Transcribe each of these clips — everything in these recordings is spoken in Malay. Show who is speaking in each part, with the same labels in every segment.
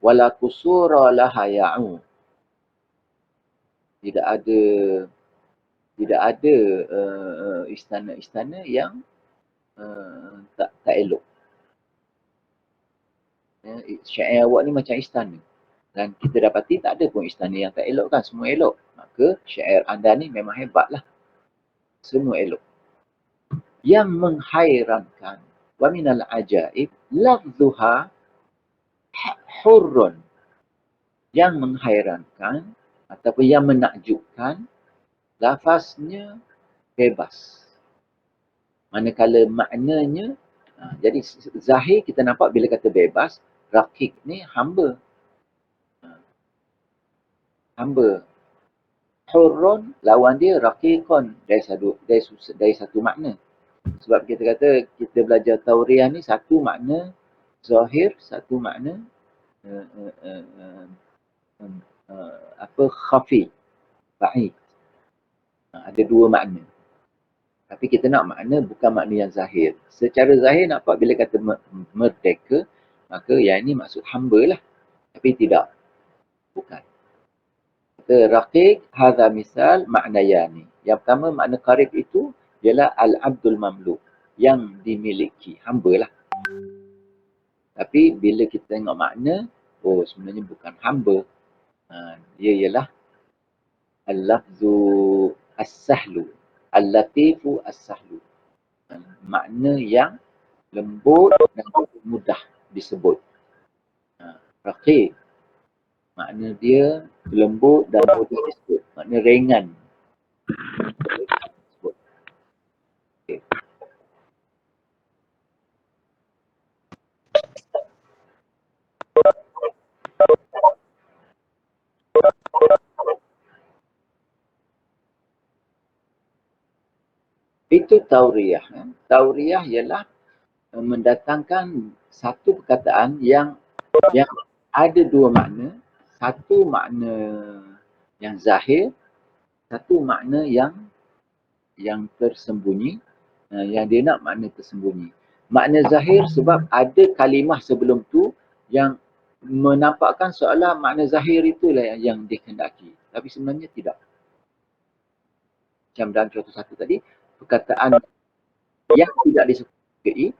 Speaker 1: wala kusura laha ya'u. Tidak ada istana-istana yang tak elok. Syair awak ni macam istana. Dan kita dapati tak ada pun istana yang tak elok kan, semua elok. Maka syair anda ni memang hebat lah. Semua elok. Yang menghairankan, wa minal ajaib, lafzuha hurrun. Yang menghairankan, ataupun yang menakjubkan, lafaznya bebas. Manakala maknanya, jadi zahir kita nampak bila kata bebas, rakik ni hamba. Hamba. Hurrun, lawan dia rakikun. Dari satu makna. Sebab kita kata, kita belajar tauriah ni satu makna zahir, satu makna khafi, ba'id. Ada dua makna. Tapi kita nak makna bukan makna yang zahir. Secara zahir nampak bila kata merdeka, maka yang ini maksud hamba lah. Tapi tidak. Bukan. Kata raqiq, hadha misal maknayani. Yang pertama makna qarib itu ialah al-abdul mamluk. Yang dimiliki. Hamba lah. Tapi bila kita tengok makna, sebenarnya bukan hamba. Dia ialah al-lafzu as-sahlu. Al-latifu as-sahlu. Makna yang lembut dan mudah disebut. Raqiq. Makna dia lembut dan mudah disebut. Makna ringan. Okay. Itu tauriah. Tauriah ialah mendatangkan satu perkataan yang ada dua makna. Satu makna yang zahir, satu makna yang tersembunyi. Yang dia nak makna tersembunyi. Makna zahir sebab ada kalimah sebelum tu yang menampakkan seolah makna zahir itulah yang dikehendaki. Tapi sebenarnya tidak. Macam dalam contoh satu tadi, perkataan yang tidak disukai,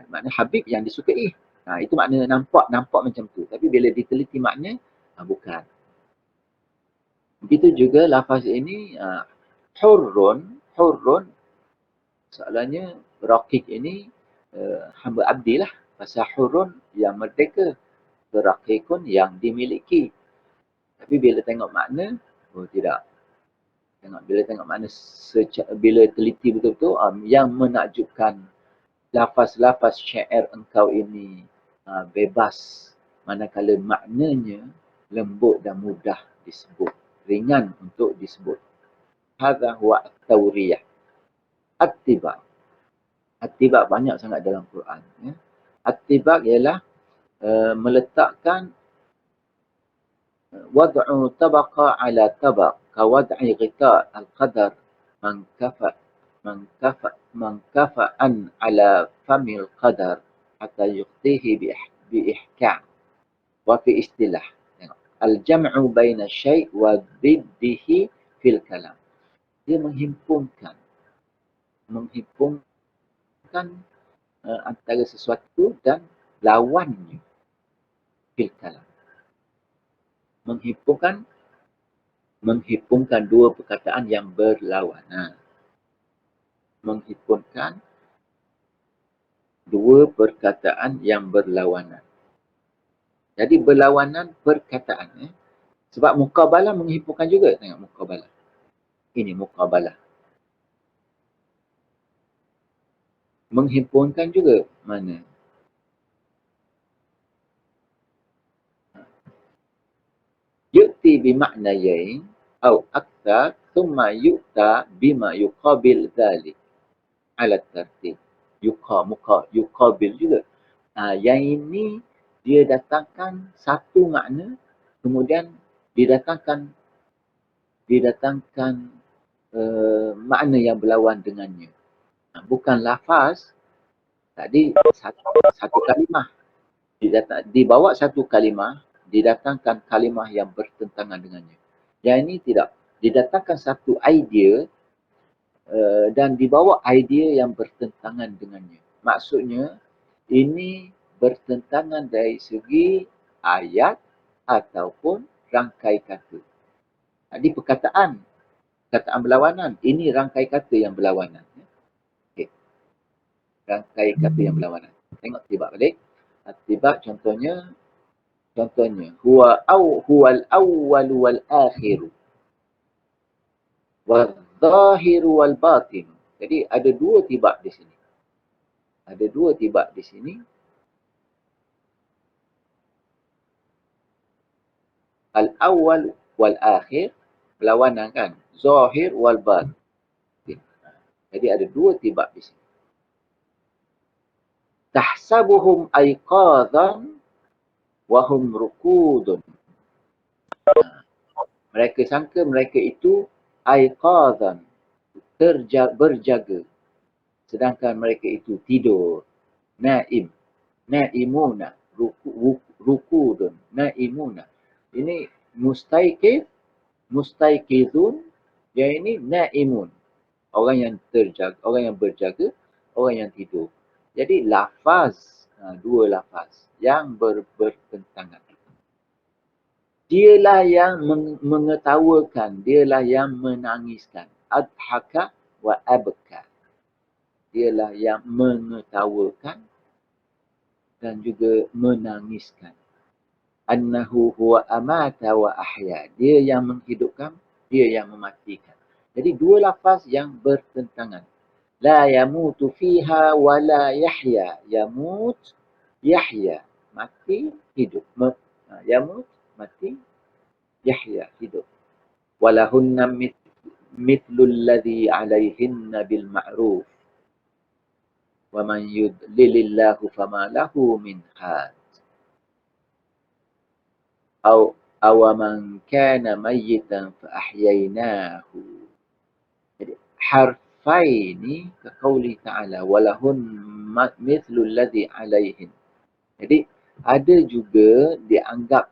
Speaker 1: makna Habib yang disukai. Itu makna nampak macam tu. Tapi bila diteliti makna, bukan. Begitu juga lafaz ini, hurrun, soalannya raqiq ini hamba abdi lah. Pasal hurrun yang merdeka, raqiqun yang dimiliki. Tapi bila tengok makna, tidak. Bila tengok makna, bila teliti betul-betul, yang menakjubkan lafaz-lafaz syair engkau ini bebas, manakala maknanya lembut dan mudah disebut, ringan untuk disebut. Hadza huwa at-tauriyah. At-tibaq. At-tibaq banyak sangat dalam Quran. At-tibaq ialah meletakkan wad'u tabaqa ala tabaq ka wad'i ghita al-qadar man kafa'an ala famil qadar hatta yuqtihi bi ihkam wa fi istilah. Al-jam'u baina syai' wa diddihi fil kalam. Dia menghimpunkan antara sesuatu dan lawannya fil kalam. Menghimpunkan dua perkataan yang berlawanan. Menghimpunkan dua perkataan yang berlawanan. Jadi berlawanan perkataan. Sebab muqabalah menghimpunkan juga. Tengok muqabalah. Ini muqabalah. Menghimpunkan juga mana? Yu'ti bimaknayain atau akthar thumma yu'ta bima yuqabil dhalik ala tartib. Yuqabil juga. Yang ini dia datangkan satu makna, kemudian didatangkan makna yang berlawan dengannya. Bukan lafaz, tadi satu kalimah. Dibawa satu kalimah didatangkan kalimah yang bertentangan dengannya. Yang ini tidak. Didatangkan satu idea dan dibawa idea yang bertentangan dengannya. Maksudnya, ini bertentangan dari segi ayat ataupun rangkai kata. Jadi perkataan berlawanan. Ini rangkai kata yang berlawanan. Okay. Rangkai kata yang berlawanan. Tengok tibak balik. Tibak contohnya, huwal awwal wal akhiru wal zahiru wal batinu. Jadi ada dua tibak di sini. Ada dua tibak di sini. Al-awwal wal akhir, berlawanan kan? Zahir wal batin. Jadi ada dua tibak di sini. Tahsabuhum aiqadhan wa hum ruqudun. Mereka sangka mereka itu aiqadhan, berjaga. Sedangkan mereka itu tidur. Naimuna, rukudun, naimuna. Ini mustaiqidun, yang ini naimun. Orang yang terjaga, orang yang berjaga, orang yang tidur. Jadi lafaz, dua lafaz yang bertentangan. Dialah yang mengetawakan, dialah yang menangiskan. Adhaka wa abka. Dialah yang mengetawakan dan juga menangiskan. Annahu huwa amata wa ahya. Dia yang menghidupkan, dia yang mematikan. Jadi dua lafaz yang bertentangan. La yamutu fiha wa la yahya. Yamut, yahya. Mati, hidup. Yamut, mati, yahya, hidup. Walahunna mithlul ladhi alaihinna bil ma'ruf. Wa man yudlilillahu fama lahu min had. Awaman kana mayyitan fa ahyainahu. Jadi harfaini ka qauli ta'ala walahun mithlu alladhi alaihin. Jadi ada juga dianggap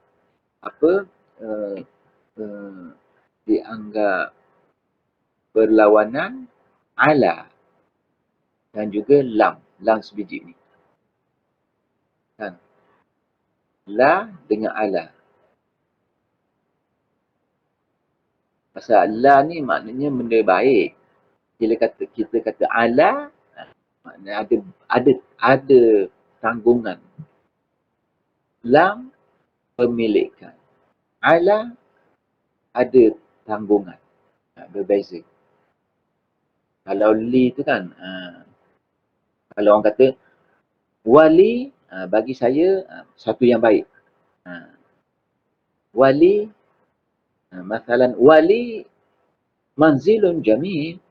Speaker 1: dianggap berlawanan ala dan juga lam sebiji ni. Kan? La dengan ala. Pasal la ni maknanya benda baik. Bila kita kata ala, maknanya ada tanggungan. Lam, pemilikan. Ala, ada tanggungan. Berbeza. Kalau li tu kan, kalau orang kata wali, bagi saya satu yang baik. Wali, masalan wali manzilun jamil.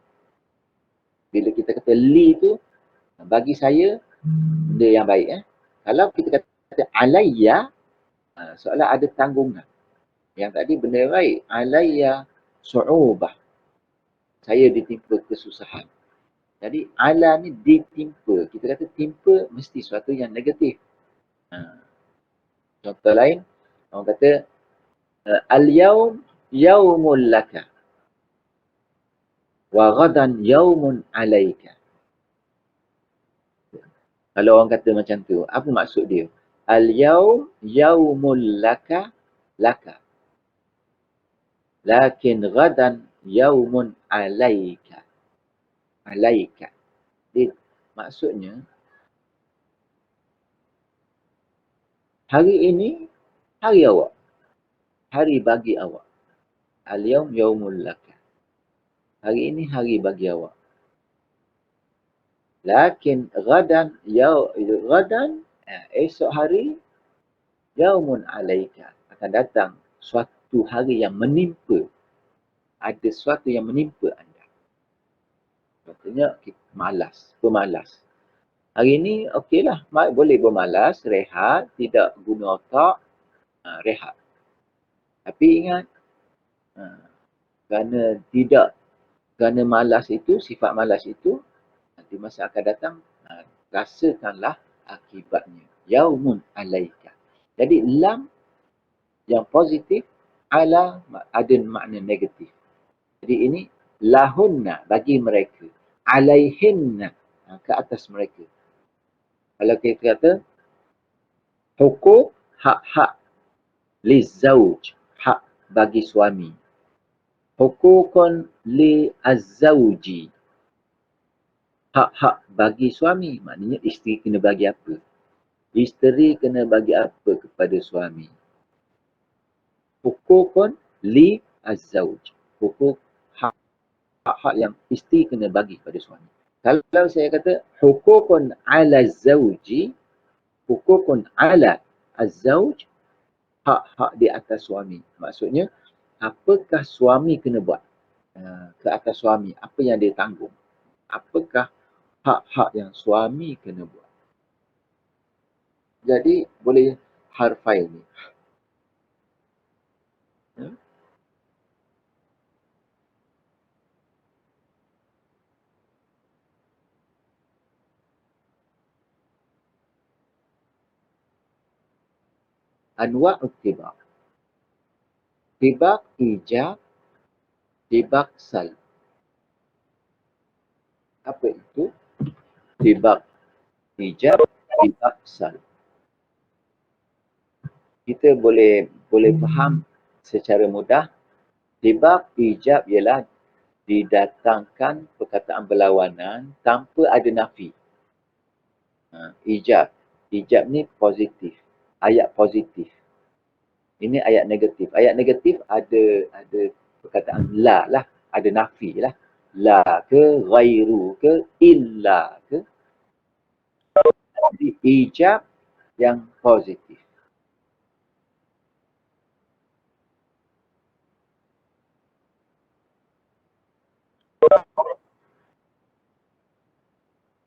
Speaker 1: Bila kita kata li tu, bagi saya benda yang baik. Kalau kita kata alayya, soalan ada tanggungan. Yang tadi benda yang baik. Alayya su'ubah. Saya ditimpa kesusahan. Jadi ala ni ditimpa. Kita kata timpa mesti sesuatu yang negatif. Contoh lain, orang kata al-yawm yawmul laka wa ghadan yawmun alaika. Kalau orang kata macam tu, apa maksud dia? Al-yawm yawmul laka. Lakin ghadan yawmun alaika. Jadi, maksudnya, hari ini, hari awak. Hari bagi awak. Al-yawm yawmul laka. Hari ini hari bagi awak. Lakin ghadan esok hari yaumun alaika, akan datang suatu hari yang menimpa. Ada sesuatu yang menimpa anda. Contohnya pemalas. Hari ini okeylah, boleh bermalas, rehat, tidak guna otak, rehat. Tapi ingat, kerana malas itu, sifat malas itu, di masa akan datang, rasakanlah akibatnya. Yaumun alaika. Jadi lam yang positif, ala ada makna negatif. Jadi ini lahunna bagi mereka, alaihinna ke atas mereka. Kalau kita kata hukuk, hak-hak lizauj, hak bagi suami. Hukukun li azzauji, hak-hak bagi suami. Maknanya isteri kena bagi apa? Isteri kena bagi apa kepada suami? Hukukun li azzauj, hukuk hak-hak yang isteri kena bagi kepada suami. Kalau saya kata hukukun ala zauji, hukukun ala azzauj, hak-hak di atas suami. Maksudnya, apakah suami kena buat ke atas suami? Apa yang dia tanggung? Apakah hak-hak yang suami kena buat? Jadi, boleh harfail ni. Ya? Anwa' tibak. Tibak ijab, tibak sal. Apa itu? Tibak ijab, tibak sal. Kita boleh faham secara mudah. Tibak ijab ialah didatangkan perkataan berlawanan tanpa ada nafi. Ijab. Ijab ni positif. Ayat positif. Ini ayat negatif. Ayat negatif ada perkataan la lah. Ada nafi lah. La ke, ghairu ke, illa ke. Jadi ijab yang positif.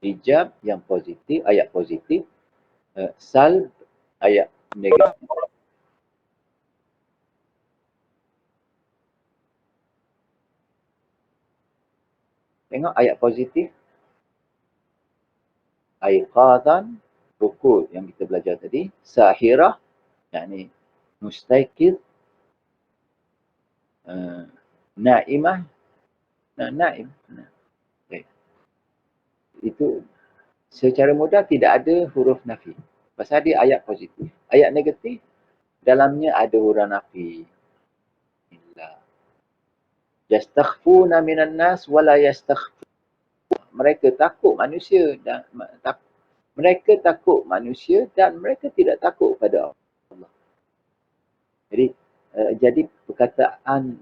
Speaker 1: Ijab yang positif, ayat positif. Salb, ayat negatif. Tengok ayat positif. Aiqadan, rukun yang kita belajar tadi. Sahirah, yakni mustaiqid. Naimah, naim. Okay. Itu secara mudah tidak ada huruf nafi. Pasal dia ayat positif. Ayat negatif, dalamnya ada huruf nafi. Yastakhfuna minan nas wala yastakhfuna. Mereka takut manusia dan mereka takut manusia dan mereka tidak takut pada Allah. Jadi perkataan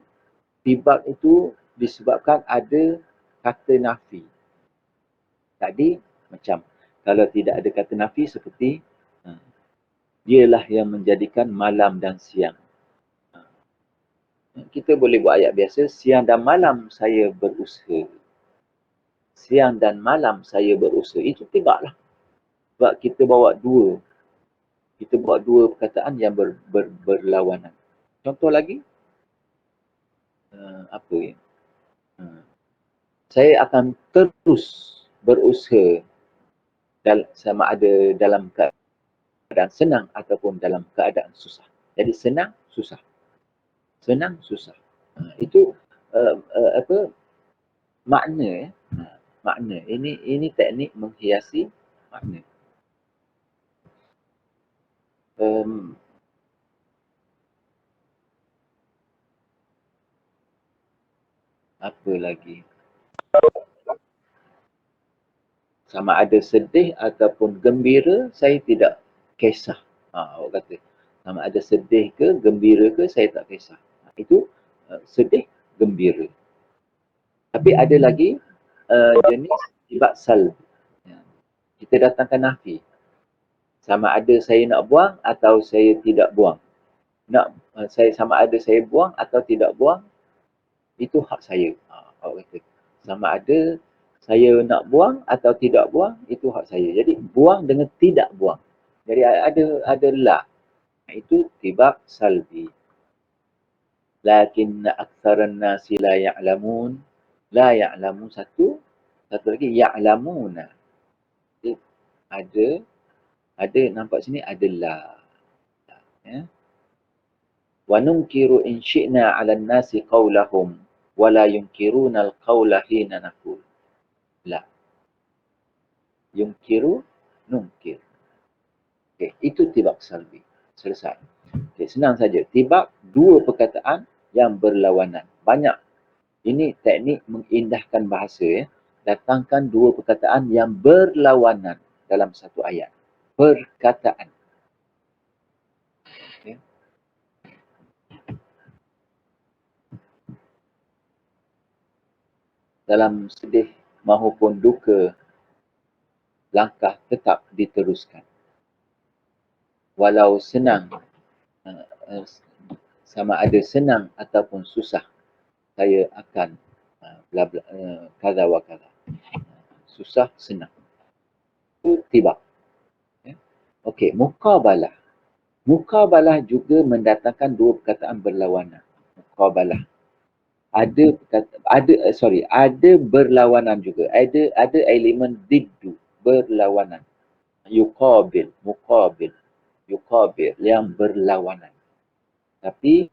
Speaker 1: tibak itu disebabkan ada kata nafi. Tadi macam kalau tidak ada kata nafi seperti dialah yang menjadikan malam dan siang. Kita boleh buat ayat biasa, siang dan malam saya berusaha. Siang dan malam saya berusaha. Itu tibaklah. Sebab kita bawa dua. Kita bawa dua perkataan yang berlawanan. Contoh lagi, apa ya? Saya akan terus berusaha sama ada dalam keadaan senang ataupun dalam keadaan susah. Jadi senang, susah. Senang, susah. Itu apa makna ya. Makna. Ini teknik menghiasi makna. Apa lagi? Sama ada sedih ataupun gembira, saya tidak kisah. Awak kata, sama ada sedih ke, gembira ke, saya tak kisah. Itu sedih, gembira. Tapi ada lagi jenis tibak salb. Kita datangkan nafi. Sama ada saya nak buang atau saya tidak buang. Saya sama ada saya buang atau tidak buang, itu hak saya. Awak kata, sama ada saya nak buang atau tidak buang, itu hak saya. Jadi buang dengan tidak buang. Jadi ada la. Itu tibak salbi. Lakin aktsaran nasi la ya'lamun. La ya'lamun satu lagi ya'lamuna. Ada nampak sini ada la. Ya. Wa nunkiru in syi'na 'ala an-nasi qawlahum wa la yunkiruna al-qawla hina naqul. La. Yunkiru, nunkir. Okey, itu tibak salbi. Selesai. Okey, senang saja. Tibak dua perkataan yang berlawanan. Banyak. Ini teknik mengindahkan bahasa ya. Datangkan dua perkataan yang berlawanan dalam satu ayat. Perkataan. Okay. Dalam sedih maupun duka, langkah tetap diteruskan. Walau senang, sama ada senang ataupun susah, saya akan kaza wa kaza. Susah, senang. Itu tibak. Okey, muqabalah. Muqabalah juga mendatangkan dua perkataan berlawanan. Muqabalah. Ada berlawanan juga. Ada elemen diddu, berlawanan. Yuqabil, muqabil, yuqabil yang berlawanan. Tapi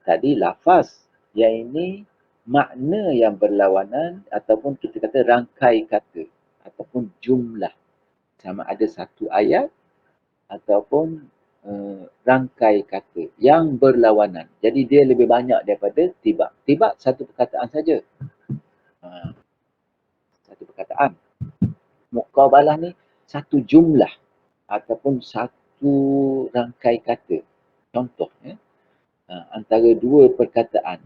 Speaker 1: tadi lafaz yang ini makna yang berlawanan ataupun kita kata rangkai kata ataupun jumlah. Sama ada satu ayat ataupun rangkai kata yang berlawanan. Jadi dia lebih banyak daripada tibak. Tibak satu perkataan saja. Satu perkataan. Muqabalah ni satu jumlah ataupun satu rangkai kata. Contoh ya. Antara dua perkataan.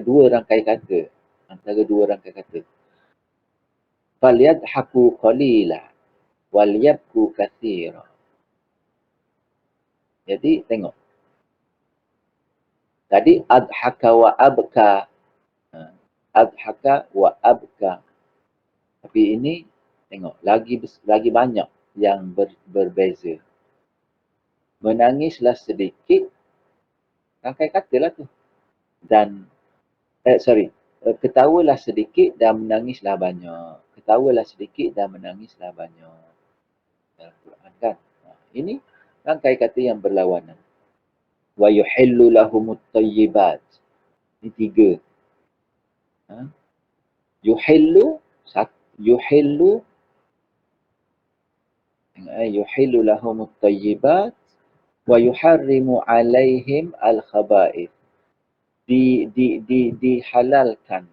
Speaker 1: Dua rangkai kata. Antara dua rangkai kata. Falyadhaku qalila wal yabku katsira. Jadi tengok. Tadi adhaka wa abka. Adhaka wa abka. Tapi ini tengok lagi banyak yang berbeza. Menangislah sedikit. Rangkai katalah tu. Dan ketawalah sedikit dan menangislah banyak. Ketawalah sedikit dan menangislah banyak. Dalam Quran kan. Ini rangkai kata yang berlawanan. Wa yuhillu lahumut tayyibat. Ini tiga. Yuhillu yuhillu lahumut tayyibat wa yuharrimu alaihim al-khaba'ith. Dihalalkan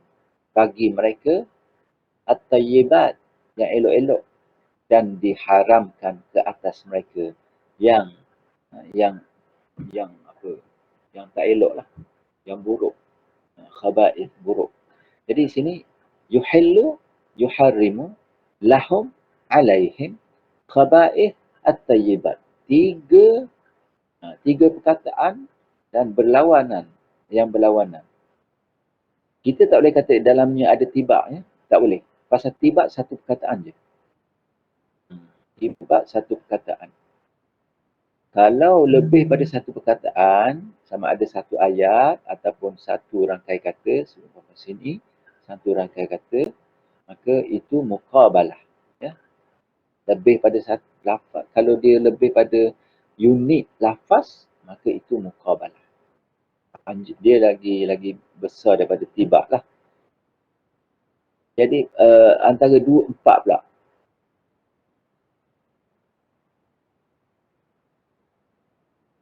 Speaker 1: bagi mereka at-tayyibat yang elok-elok dan diharamkan ke atas mereka yang apa? Yang tak elok lah. Yang buruk. Khaba'ith, buruk. Jadi di sini yuhillu, yuharrimu, lahum, alaihim, khaba'ith, at-tayyibat. Tiga perkataan dan berlawanan. Yang berlawanan. Kita tak boleh kata dalamnya ada tibak. Ya? Tak boleh. Pasal tibak satu perkataan je. Tibak satu perkataan. Kalau lebih pada satu perkataan, sama ada satu ayat ataupun satu rangkai kata, seperti sini, satu rangkai kata, maka itu muqabalah. Ya? Lebih pada satu lafaz. Kalau dia lebih pada unit lafaz, maka itu muqabalah. Dia lagi besar daripada tibak lah. Jadi antara 2, 4 pula.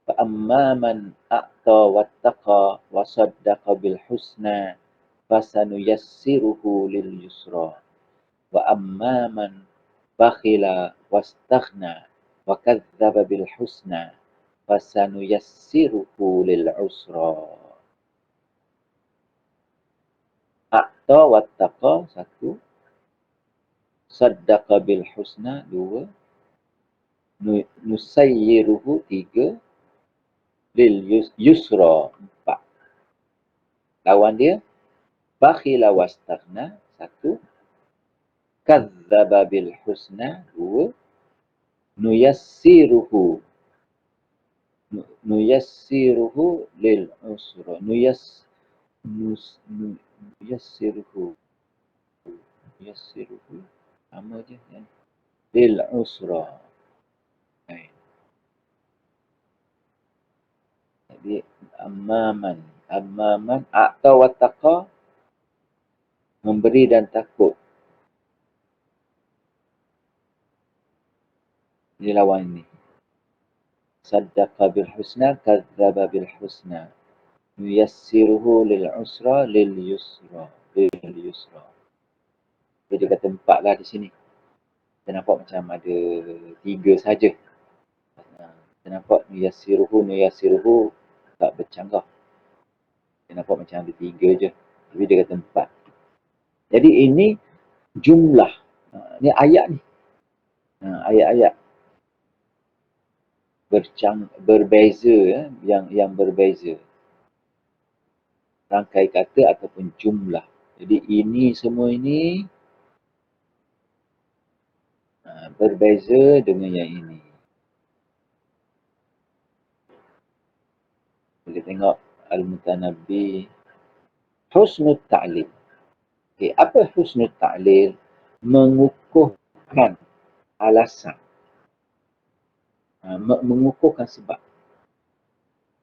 Speaker 1: فَأَمَّا مَنْ أَعْطَى وَاتَّقَى وَصَدَّقَ بِالْحُسْنَى فَسَنُيَسِّرُهُ لِلْيُسْرَى وَأَمَّا مَنْ بَخِلَ وَاسْتَغْنَى وَكَذَّبَ بِالْحُسْنَى فَسَنُيَسِّرُهُ لِلْعُسْرَى. A'ta wattaqa, 1. Saddaqa bil husna, 2. Nusayyiruhu, 3. Lil yusra, 4. Lawan dia bakhila wastaghna, 1. Kadzdzaba bil husna, 2. Nuyassiruhu lil usra. Nuyassiruhu sama je kan? Lil usra. Di amaman. Amaman atau wattaqa, memberi dan takut. Ini lawan ini. Saddaqa bil husna, kadzdzaba bil husna. Nuyassiruhu lil usra, lil yusra. Lil yusra. Jadi kata 4 lah di sini. Kita nampak macam ada 3 saja. Kita nampak nuyassiruhu tak bercanggah. Kita nampak macam ada 3 je. Tapi dia kata 4. Jadi ini jumlah. Ini ayat ni. Ayat-ayat berbeza, yang berbeza. Rangkai kata ataupun jumlah. Jadi ini semua ini berbeza dengan yang ini. Boleh tengok Al-Mutanabbi. Husnul Ta'lil. Okay, apa husnul ta'lil? Mengukuhkan alasan. Mengukuhkan sebab.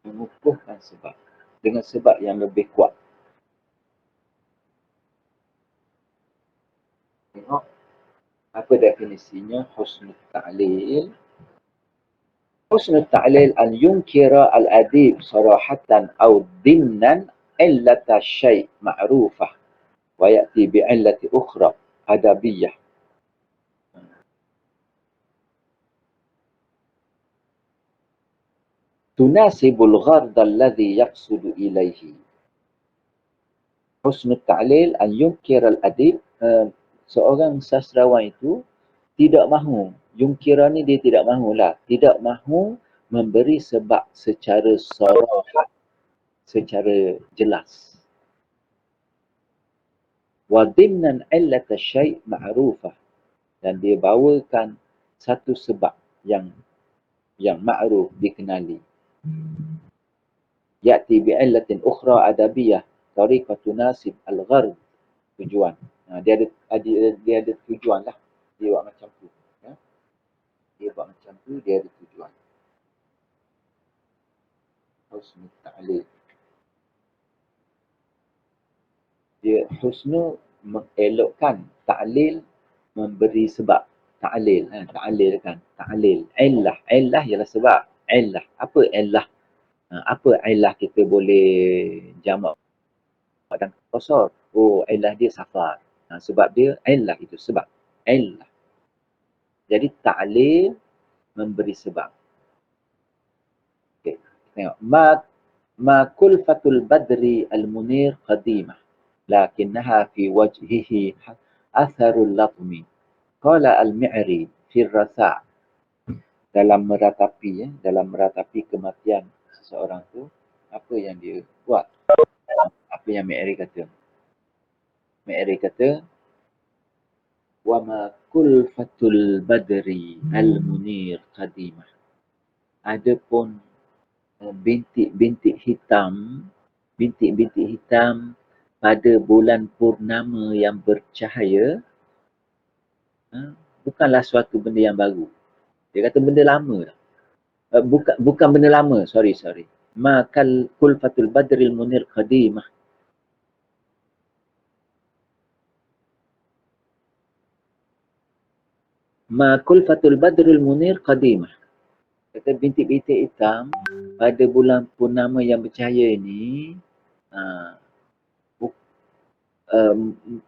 Speaker 1: Mengukuhkan sebab. Dengan sebab yang lebih kuat. Tengok apa definisinya husnul ta'lil. Husnul ta'lil an yunkira al-adib sarahatan aw dimnan illata syai' ma'rufah wa ya'ti bi'illati ukhra adabiyah. Tunasibul ghard alladhi yaqsudu ilaihi. Husnul ta'lil an yunkira al-adib, seorang sastrawan itu tidak mahu, yunkira ni dia tidak mahulah, tidak mahu memberi sebab secara sarah, secara jelas. Wa dimnan illata syai' ma'rufah, dan dia bawakan satu sebab yang ma'ruf, dikenali. Ya'ti bi'illatin ukhra adabiyah, tariqatu nasib al-gharb, tujuan. Dia ada tujuan lah. Dia buat macam tu. Ya? Dia buat macam tu, dia ada tujuan. Husnul ta'lil. Dia husnul mengelokkan, ta'lil memberi sebab. Ta'lil, ta'lil kan. Ta'lil. Illah. Illah ialah sebab. Illah. Apa illah? Apa illah kita boleh jamak dan qasar? Oh, illah dia safar. Sebab dia illah itu sebab. Illah. Jadi ta'lil memberi sebab. Okey, tengok. Ma kulfatul badri al-munir qadimah, lakinnaha fi wajhihi atharul latmi. Qala al-Mi'ri fi rasa'. Dalam meratapi kematian seseorang tu, apa yang dia buat? Apa yang Mi'ri kata? Mi'ri kata, wa ma kulfatul badri al-munir qadimah. Adapun bintik-bintik hitam pada bulan purnama yang bercahaya, bukanlah suatu benda yang baru. Dia kata benda lama lah. Bukan benda lama, sorry. Ma kulfatul badril munir qadimah. Ma kulfatul badril munir qadimah. Kata bintik-bintik hitam pada bulan purnama yang bercahaya ini,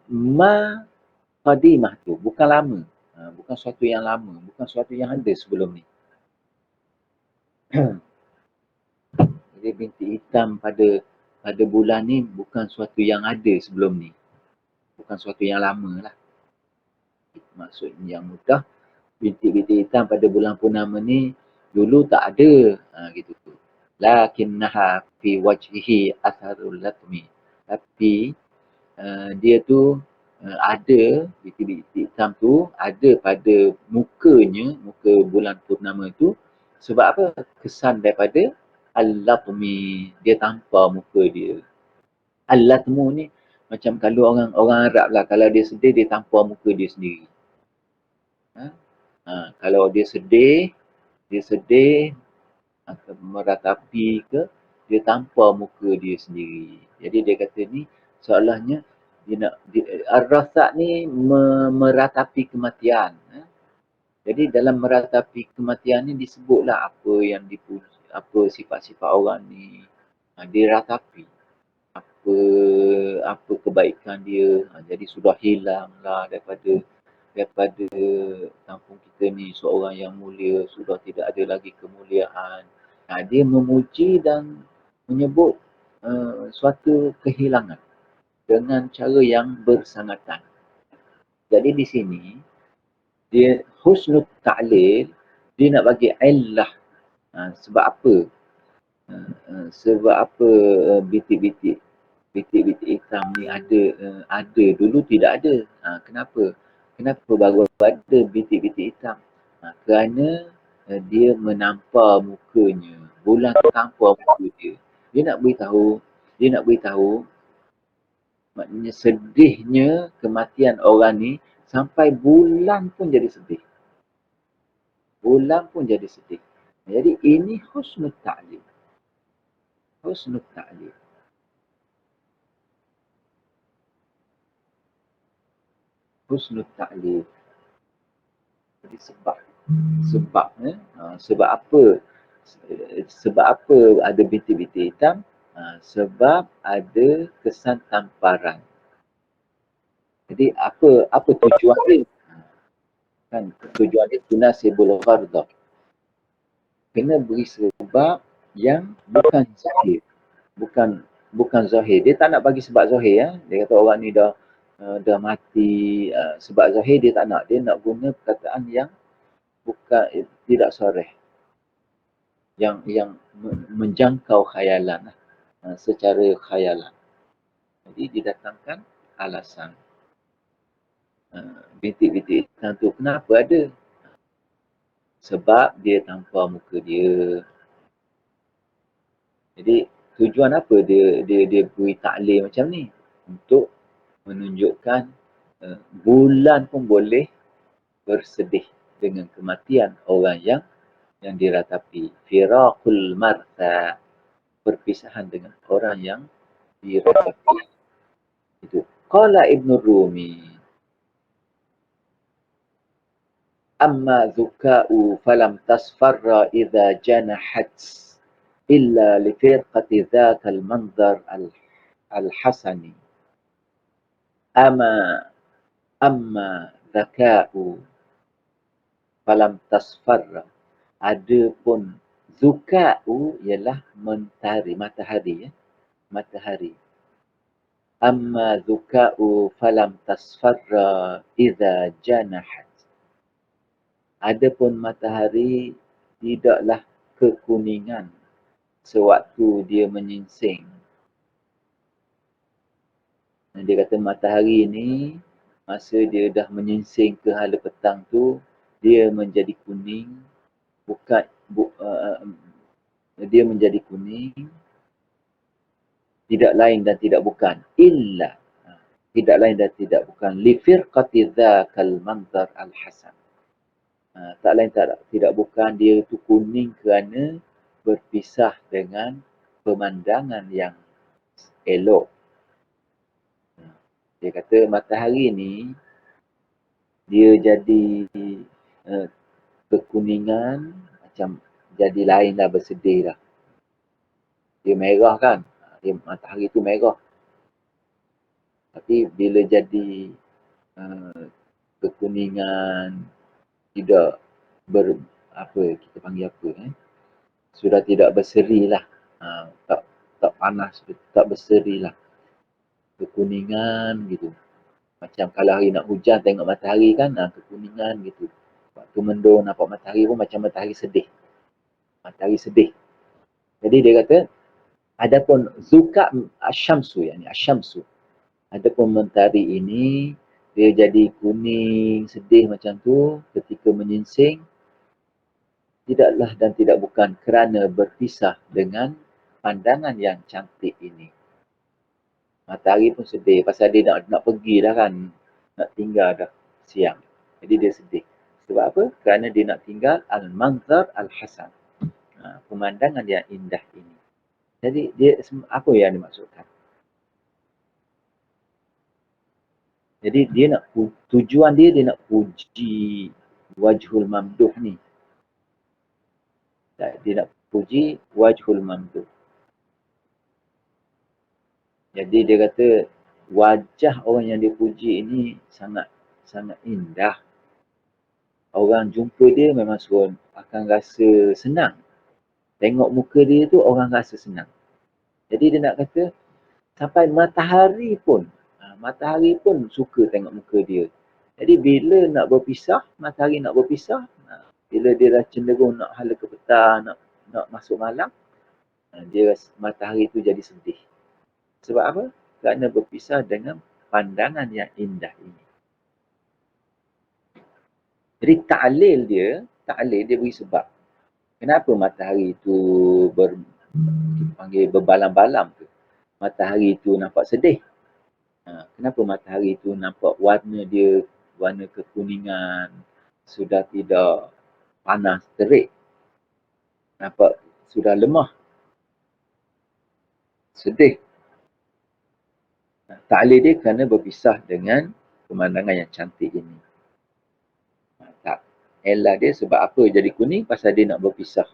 Speaker 1: ma qadimah tu bukan lama. Bukan suatu yang lama, bukan suatu yang ada sebelum ni. Jadi bintik hitam pada bulan ni bukan suatu yang ada sebelum ni. Bukan suatu yang lama lah. Maksudnya yang mudah, bintik-bintik hitam pada bulan purnama ni dulu tak ada. Gitu. Lakinnaha fi wajhihi atharul latmi. Tapi dia tu ada, bintik-bintik hitam tu ada pada mukanya, muka bulan purnama tu. Sebab apa? Kesan daripada al-latmi. Dia tampar muka dia. Al-latmu ni macam kalau orang Arab lah, kalau dia sedih, dia tampar muka dia sendiri. Kalau dia sedih, atau meratapi ke, dia tampar muka dia sendiri. Jadi dia kata ni seolahnya ar-rasak ni meratapi kematian. Jadi dalam meratapi kematian ni disebutlah apa yang dipuji, apa sifat-sifat orang ni. Diratapi apa apa kebaikan dia. Jadi sudah hilanglah daripada kampung kita ni seorang yang mulia, sudah tidak ada lagi kemuliaan. Dia memuji dan menyebut suatu kehilangan dengan cara yang bersangatan. Jadi di sini dia husnul ta'lil, dia nak bagi illah. Sebab apa? Sebab apa bitik-bitik hitam ni ada dulu tidak ada. Kenapa? Kenapa baru ada bitik-bitik hitam? Kerana dia menampar mukanya. Bulan tampar muka dia. Dia nak beritahu maknanya sedihnya kematian orang ni sampai bulan pun jadi sedih. Bulan pun jadi sedih. Jadi ini husnul ta'lil. Husnul ta'lil. Husnul ta'lil. Jadi sebab apa ada bintik-bintik hitam? Sebab ada kesan tamparan. Jadi apa tujuan dia? Kan tujuan dia tunasibul ghardah. Kena beri sebab yang bukan zahir. Bukan zahir. Dia tak nak bagi sebab zahir ya. Dia kata orang ni dah mati, sebab zahir dia tak nak. Dia nak guna perkataan yang bukan, tidak soreh, yang menjangkau khayalan, secara khayalan. Jadi didatangkan alasan. Bintik-bintik hitam tu kenapa ada? Sebab dia tampar muka dia. Jadi tujuan apa dia beri taklil macam ni? Untuk menunjukkan bulan pun boleh bersedih dengan kematian orang yang diratapi. Firaqul martha, perpisahan dengan orang yang diratapi. Itu. Qala Ibn Rumi, amma zuka'u falam tasfarra idza janahat illa li firqati dzakal manzar al-hasani. Amma zaka'u falam tasfarra. Adapun zuka'u ialah matahari. Matahari. Amma zuka'u falam tasfarra idza janahat. Adapun matahari tidaklah kekuningan sewaktu dia menyingsing. Dia kata matahari ni masa dia dah menyingsing ke hala petang tu, dia menjadi kuning, dia menjadi kuning, tidak lain dan tidak bukan illa, tidak lain dan tidak bukan li firqati dzakal manzar al-hasan. Tak lain tidak bukan dia itu kuning kerana berpisah dengan pemandangan yang elok. Dia kata matahari ni dia jadi kekuningan, macam jadi lain dah, bersedih dah. Dia merah kan, matahari tu merah. Tapi bila jadi kekuningan, tidak kita panggil apa, sudah tidak berseri lah, tak panas, tak berseri lah, kekuningan gitu. Macam kalau hari nak hujan tengok matahari kan, kekuningan gitu. Waktu mendung nampak matahari pun macam matahari sedih. Matahari sedih. Jadi dia kata, adapun zuka' asyamsu, yani asyamsu. Adapun mentari ini, dia jadi kuning, sedih macam tu ketika menyingsing. Tidaklah dan tidak bukan kerana berpisah dengan pandangan yang cantik ini. Matahari pun sedih pasal dia nak pergi dah kan, nak tinggal dah siang. Jadi dia sedih. Sebab apa? Kerana dia nak tinggal al-manzar al-hasan, pemandangan yang indah ini. Jadi dia apa yang dimaksudkan? Jadi dia nak tujuan dia nak puji wajhul mamduh ni. Dia nak puji wajhul mamduh. Jadi dia kata wajah orang yang dia puji ini sangat sangat indah. Orang jumpa dia memang suruh akan rasa senang. Tengok muka dia tu orang rasa senang. Jadi dia nak kata sampai matahari pun suka tengok muka dia. Jadi bila nak berpisah, matahari nak berpisah, bila dia dah cenderung nak hala ke petang, nak masuk malam, dia matahari tu jadi sedih. Sebab apa? Kerana berpisah dengan pandangan yang indah ini. Jadi ta'lil dia beri sebab. Kenapa matahari itu panggil berbalam-balam tu? Matahari itu nampak sedih. Kenapa matahari itu nampak warna dia, warna kekuningan, sudah tidak panas terik. Nampak sudah lemah, sedih. Ta'lil dia kerana berpisah dengan pemandangan yang cantik ini. Tak. Elah dia sebab apa jadi kuning? Pasal dia nak berpisah.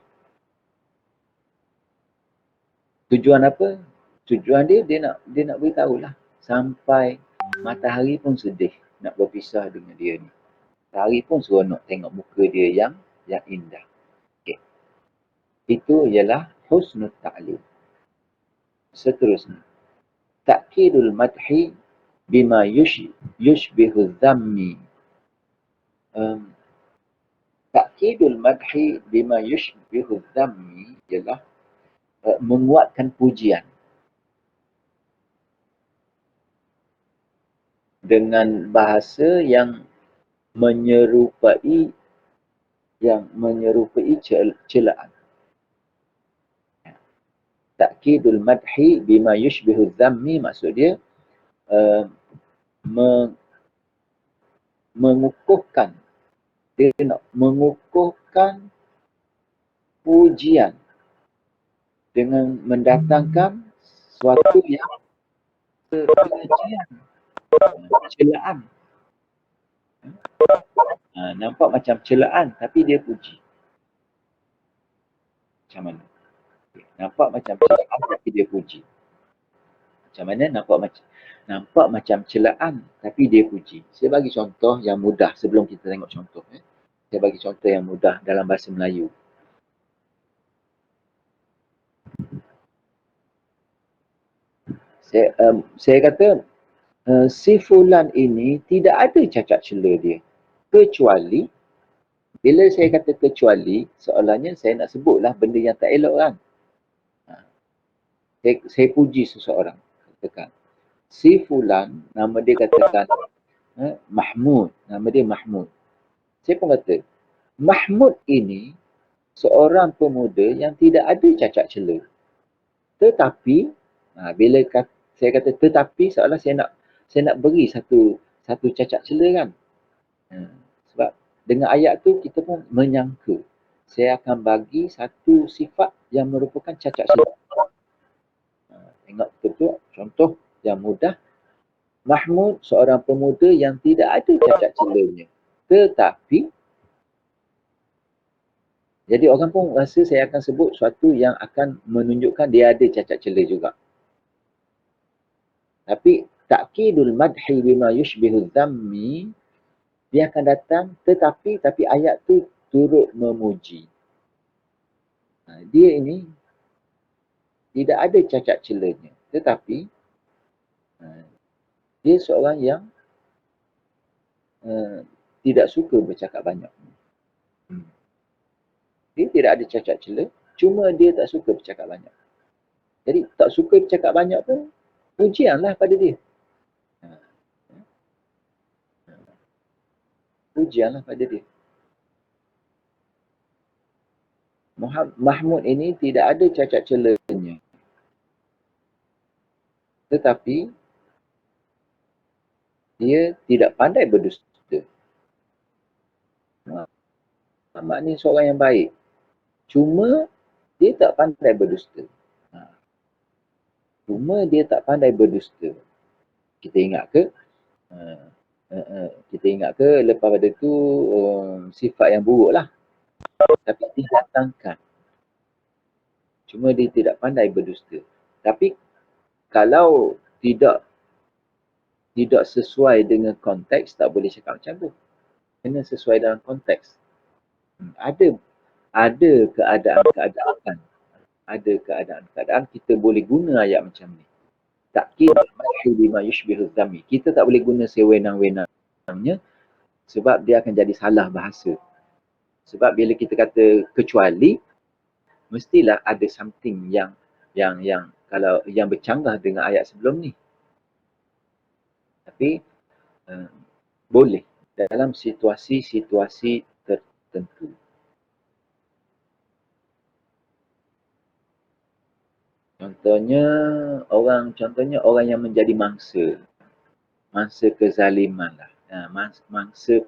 Speaker 1: Tujuan apa? Tujuan dia nak beritahu lah. Sampai matahari pun sedih nak berpisah dengan dia ni. Matahari pun seronok tengok muka dia yang indah. Okay. Itu ialah husnul ta'lil. Seterusnya. Ta'kidul madhi bima yushbihu dhammi. Ta'kidul madhi bima yushbihu dhammi ialah menguatkan pujian dengan bahasa yang menyerupai celaan. Ta'kidul madhi bima yushbihu dhammi maksud dia mengukuhkan, dia nak mengukuhkan pujian dengan mendatangkan sesuatu yang celaan. Nampak macam celaan tapi dia puji. Macam mana? Nampak macam celaan tapi dia puji. Macam mana nampak macam celaan tapi dia puji. Saya bagi contoh yang mudah sebelum kita tengok contoh. Saya bagi contoh yang mudah dalam bahasa Melayu. Saya kata si fulan ini tidak ada cacat cela dia. Kecuali, bila saya kata kecuali, soalannya saya nak sebutlah benda yang tak elok kan. Saya puji seseorang. Katakan, si fulan, nama dia katakan Mahmud. Nama dia Mahmud. Saya pun kata, Mahmud ini seorang pemuda yang tidak ada cacat cela. Tetapi, bila saya kata tetapi, seolah saya nak beri satu cacat cela kan. Sebab dengan ayat tu kita pun menyangka saya akan bagi satu sifat yang merupakan cacat cela. Tengok betul contoh yang mudah. Mahmud seorang pemuda yang tidak ada cacat celanya. Tetapi jadi orang pun rasa saya akan sebut sesuatu yang akan menunjukkan dia ada cacat cela juga. Tapi ta'kidul madhi bima yushbihu dhammi, dia akan datang tapi ayat tu turut memuji. Dia ini tidak ada cacat celanya. Tetapi dia seorang yang tidak suka bercakap banyak. Dia tidak ada cacat cela, cuma dia tak suka bercakap banyak. Jadi tak suka bercakap banyak pun pujianlah pada dia. Pujianlah pada dia. Mahmud ini tidak ada cacat celanya. Tetapi dia tidak pandai berdusta. Maknanya seorang yang baik. Cuma dia tak pandai berdusta. Cuma dia tak pandai berdusta. Kita ingat ke? Kita ingat ke lepas pada tu sifat yang buruk lah. Tapi didatangkan. Cuma dia tidak pandai berdusta. Tapi kalau tidak sesuai dengan konteks, tak boleh cakap macam tu. Kena sesuai dalam konteks. Ada keadaan kita boleh guna ayat macam ni. Takkid madhi bima yushbihu dhammi. Kita tak boleh guna sewenang-wenangnya sebab dia akan jadi salah bahasa. Sebab bila kita kata kecuali, mestilah ada something yang kalau yang bercanggah dengan ayat sebelum ni. Tapi boleh dalam situasi-situasi tertentu. Contohnya orang yang menjadi mangsa kezaliman lah. Mangsa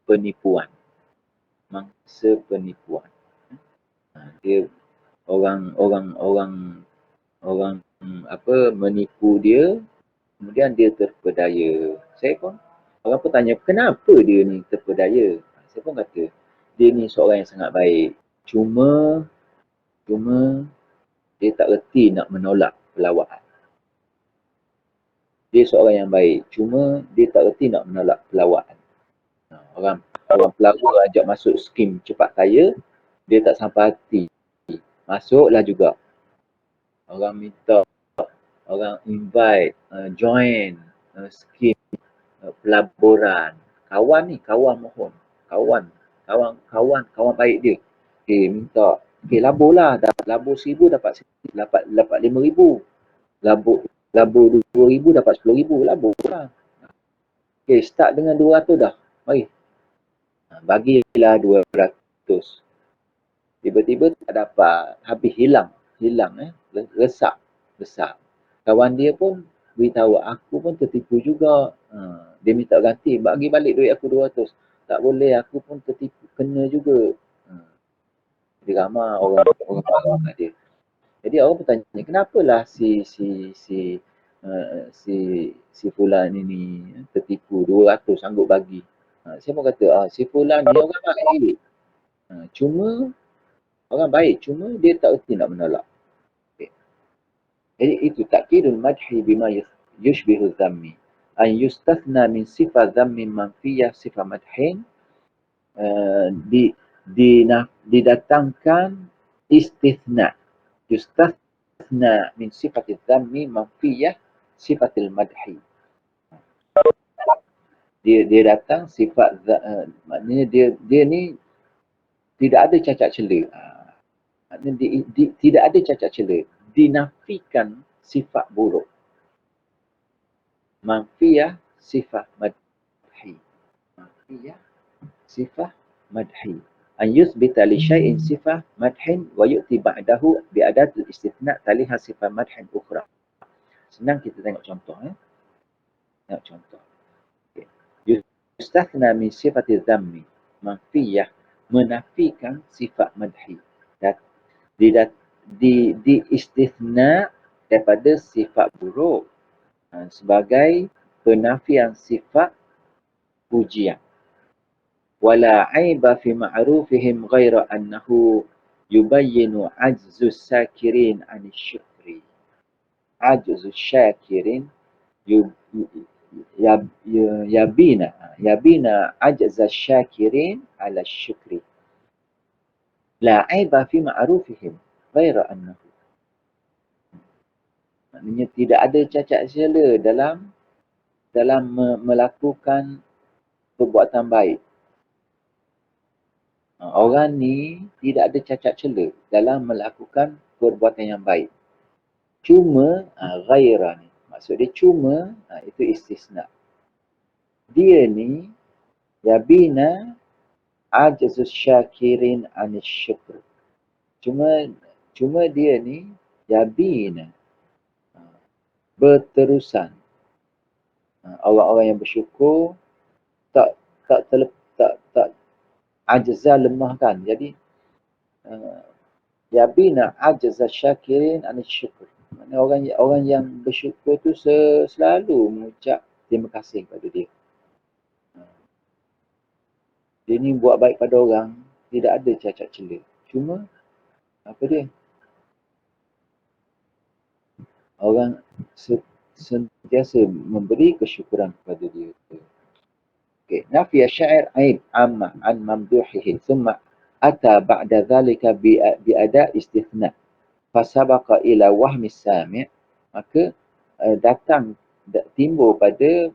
Speaker 1: penipuan. Dia orang menipu dia, kemudian dia terpedaya. Orang pun tanya, kenapa dia ni terpedaya? Saya pun kata, dia ni seorang yang sangat baik. Cuma dia tak reti nak menolak pelawaan. Dia seorang yang baik, cuma dia tak reti nak menolak pelawaan. Orang pelawak ajak masuk skim cepat kaya, dia tak sampai hati. Masuklah juga. Orang invite, join skim pelaburan. Kawan mohon. Kawan baik dia. Minta. Laburlah. Labur 1,000 dapat 5,000. Labur 2,000 dapat 10,000. Laburlah. Start dengan 200 dah. Mari. Bagilah 200. Tiba-tiba tak dapat. Habis hilang. Resak. Kawan dia pun beritahu, aku pun tertipu juga. Dia minta ganti, bagi balik duit aku 200. Tak boleh, aku pun tertipu, kena juga. Dia ramai orang kat dia. Jadi orang bertanya, kenapalah si fulan ini tertipu 200 sanggup bagi. Saya pun kata, si fulan ni orang baik. Cuma dia tak erti nak menolak. Jadi itu takkidul madhi bima yushbihu dhammi. An yustathna min sifat dhammin manfiyah sifat madhin. Didatangkan istithna. Yustathna min sifat dhammi manfiyah sifatil madhi. Dia datang sifat, maknanya dia ni tidak ada cacat cela. Maknanya tidak ada cacat cela. Dinafikan sifat buruk. Manfiyah sifat madhi. An yuthbita li syai'in sifat madhin wa yu'ti ba'dahu bi adatil istithna taliha sifat madhin ukhra. Senang kita tengok contoh. Tengok contoh. Yustathna min sifati dhammi. Manfiyah, menafikan sifat madhi. Di istithna daripada sifat buruk sebagai penafian sifat pujian. Wala aiba fi ma'rufihim ghaira annahu yubayyinu ajzus sakirin anis syukri. Ajzus syakirin yabina ajzus syakirin ala syukri. La aiba fi ma'rufihim ghaira annahu. Maknanya tidak ada cacat cela dalam melakukan perbuatan baik. Orang ni tidak ada cacat cela dalam melakukan perbuatan yang baik. Cuma ghaira ni. Maksud dia cuma itu istisna. Dia ni yabina ajzus syakirin anis syukr. Cuma dia ni yabina berterusan. Orang-orang yang bersyukur tak ajza lemahkan. Jadi yabina ajza syakirin anis syukur. Maknanya orang yang bersyukur tu selalu mengucap terima kasih kepada dia. Dia ni buat baik pada orang, tidak ada cacat celah. Cuma apa dia? Orang sentiasa memberi kesyukuran kepada dia. Okay. Nafi syair aib amma an mamduhihi thumma ata ba'da dhalika bi'ada istithna fasabaqa ila wahmi sami' maka datang timbul pada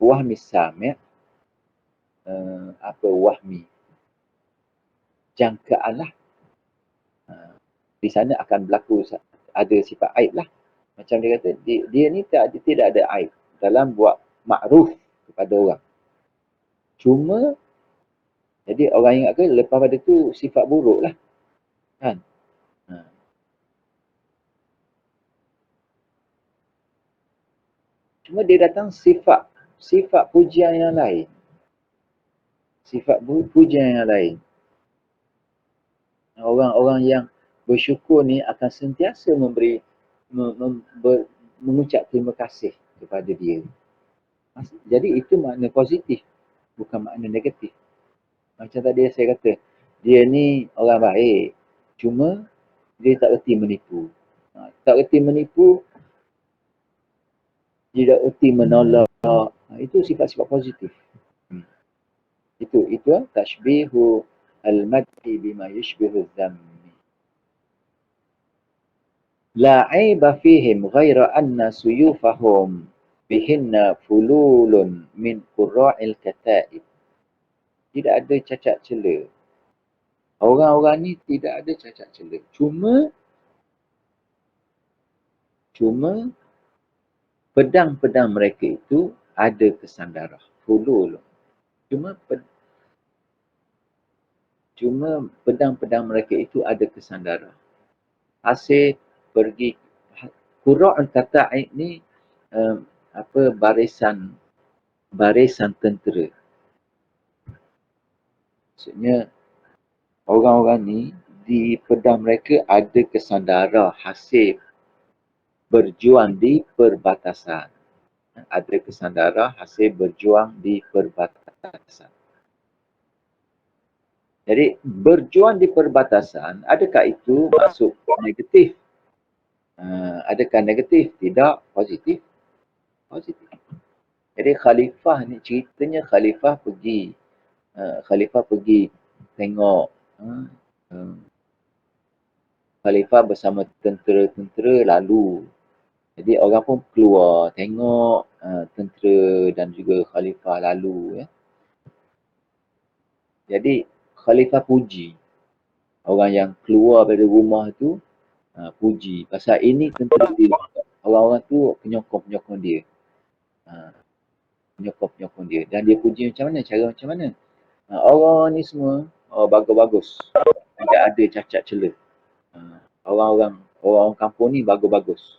Speaker 1: wahmi sami' apa wahmi jangkaan lah. Di sana akan berlaku ada sifat aib lah. Macam dia kata, dia ni tidak ada aib dalam buat makruf kepada orang. Cuma, jadi orang ingat ke lepas pada tu sifat buruk lah. Kan? Cuma dia datang sifat pujian yang lain. Sifat pujian yang lain. Orang-orang yang bersyukur ni akan sentiasa mengucap terima kasih kepada dia. Jadi itu makna positif, bukan makna negatif. Macam tadi saya kata, dia ni orang baik, cuma dia tak erti menipu. Tak erti menipu, dia tak erti menolak. Itu sifat-sifat positif. Itu tashbihu al-madhi bima yushbihu dhammi. La aiba fihim ghaira anna suyufahum bihinna fululun min qurra'il kataib. Tidak ada cacat celah. Orang-orang ni tidak ada cacat celah. Cuma pedang-pedang mereka itu ada kesan darah. Fulul. Cuma pedang-pedang mereka itu ada kesan darah. Hasil pergi Qurra'ul kataib ni barisan tentera. Maksudnya orang-orang ni di pedang mereka ada kesan darah hasil berjuang di perbatasan. Ada kesan darah hasil berjuang di perbatasan. Jadi berjuang di perbatasan, adakah itu masuk negatif? Adakah negatif? Tidak, positif. Positif. Jadi khalifah ni ceritanya khalifah pergi tengok khalifah bersama tentera-tentera lalu. Jadi orang pun keluar tengok tentera dan juga khalifah lalu. Jadi khalifah puji. Orang yang keluar dari rumah tu puji. Pasal ini tentera dia. Orang-orang tu penyokong-penyokong dia. Penyokong-penyokong dia. Dan dia puji macam mana? Cara macam mana? Orang ni semua bagus-bagus. Tidak ada cacat celah. Orang kampung ni bagus-bagus.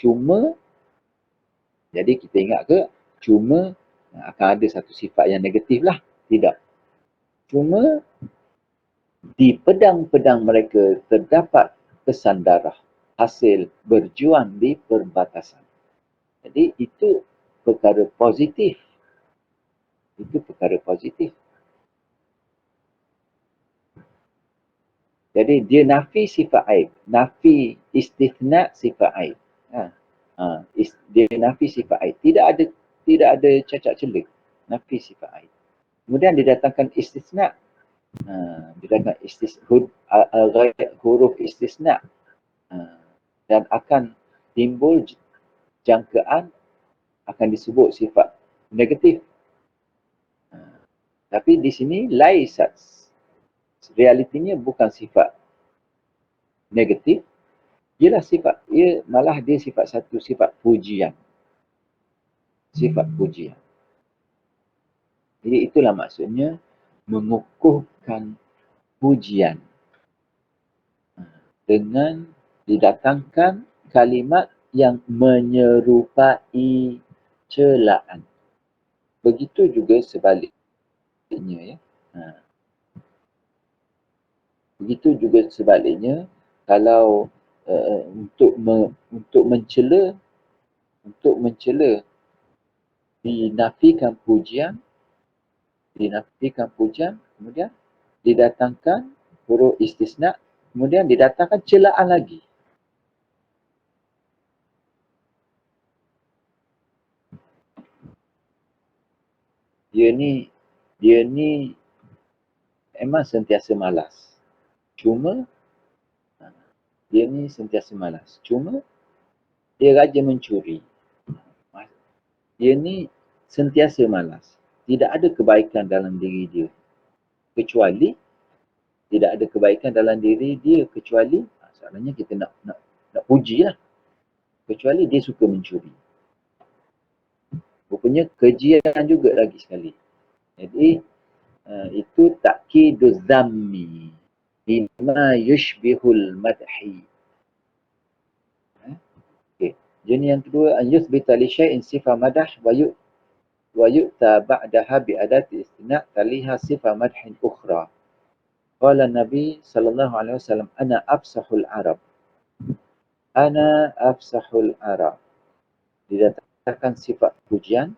Speaker 1: Cuma, jadi kita ingat ke, cuma akan ada satu sifat yang negatif lah. Tidak. Cuma, di pedang-pedang mereka terdapat kesan darah hasil berjuang di perbatasan. Jadi itu perkara positif. Itu perkara positif. Jadi dia nafi sifat aib. Nafi istithna sifat aib. Dia nafi sifat aib. Tidak ada cacat celah. Nafi sifat aib. Kemudian didatangkan istithna. Didatangkan huruf istithna. Dan akan timbul jangkaan akan disebut sifat negatif. Tapi di sini laisat. Realitinya bukan sifat negatif. Malah dia satu sifat pujian. Sifat pujian. Jadi itulah maksudnya mengukuhkan pujian. Dengan didatangkan kalimat yang menyerupai celaan. Begitu juga sebaliknya. Begitu juga sebaliknya kalau untuk mencela dinafikan pujian, kemudian didatangkan huruf istisna, kemudian didatangkan celaan lagi. Dia ni memang sentiasa malas. Cuma dia ni sentiasa malas. Cuma dia rajin mencuri. Dia ni sentiasa malas. Tidak ada kebaikan dalam diri dia. Kecuali tidak ada kebaikan dalam diri dia kecuali soalnya kita nak puji lah. Kecuali dia suka mencuri. Rupanya kejian juga lagi sekali. Jadi itu takkiduz zammi bima yushbihul madhi. Okay. Jenis yang kedua, an yuthbita li syai'in sifah madah wa yu'ta ba'daha bi adati istina' taliha sifah madhin ukhra. Qala Nabi sallallahu alaihi wasallam, ana afsahul Arab. Ana afsahul Arab. Didatangkan sifat pujian,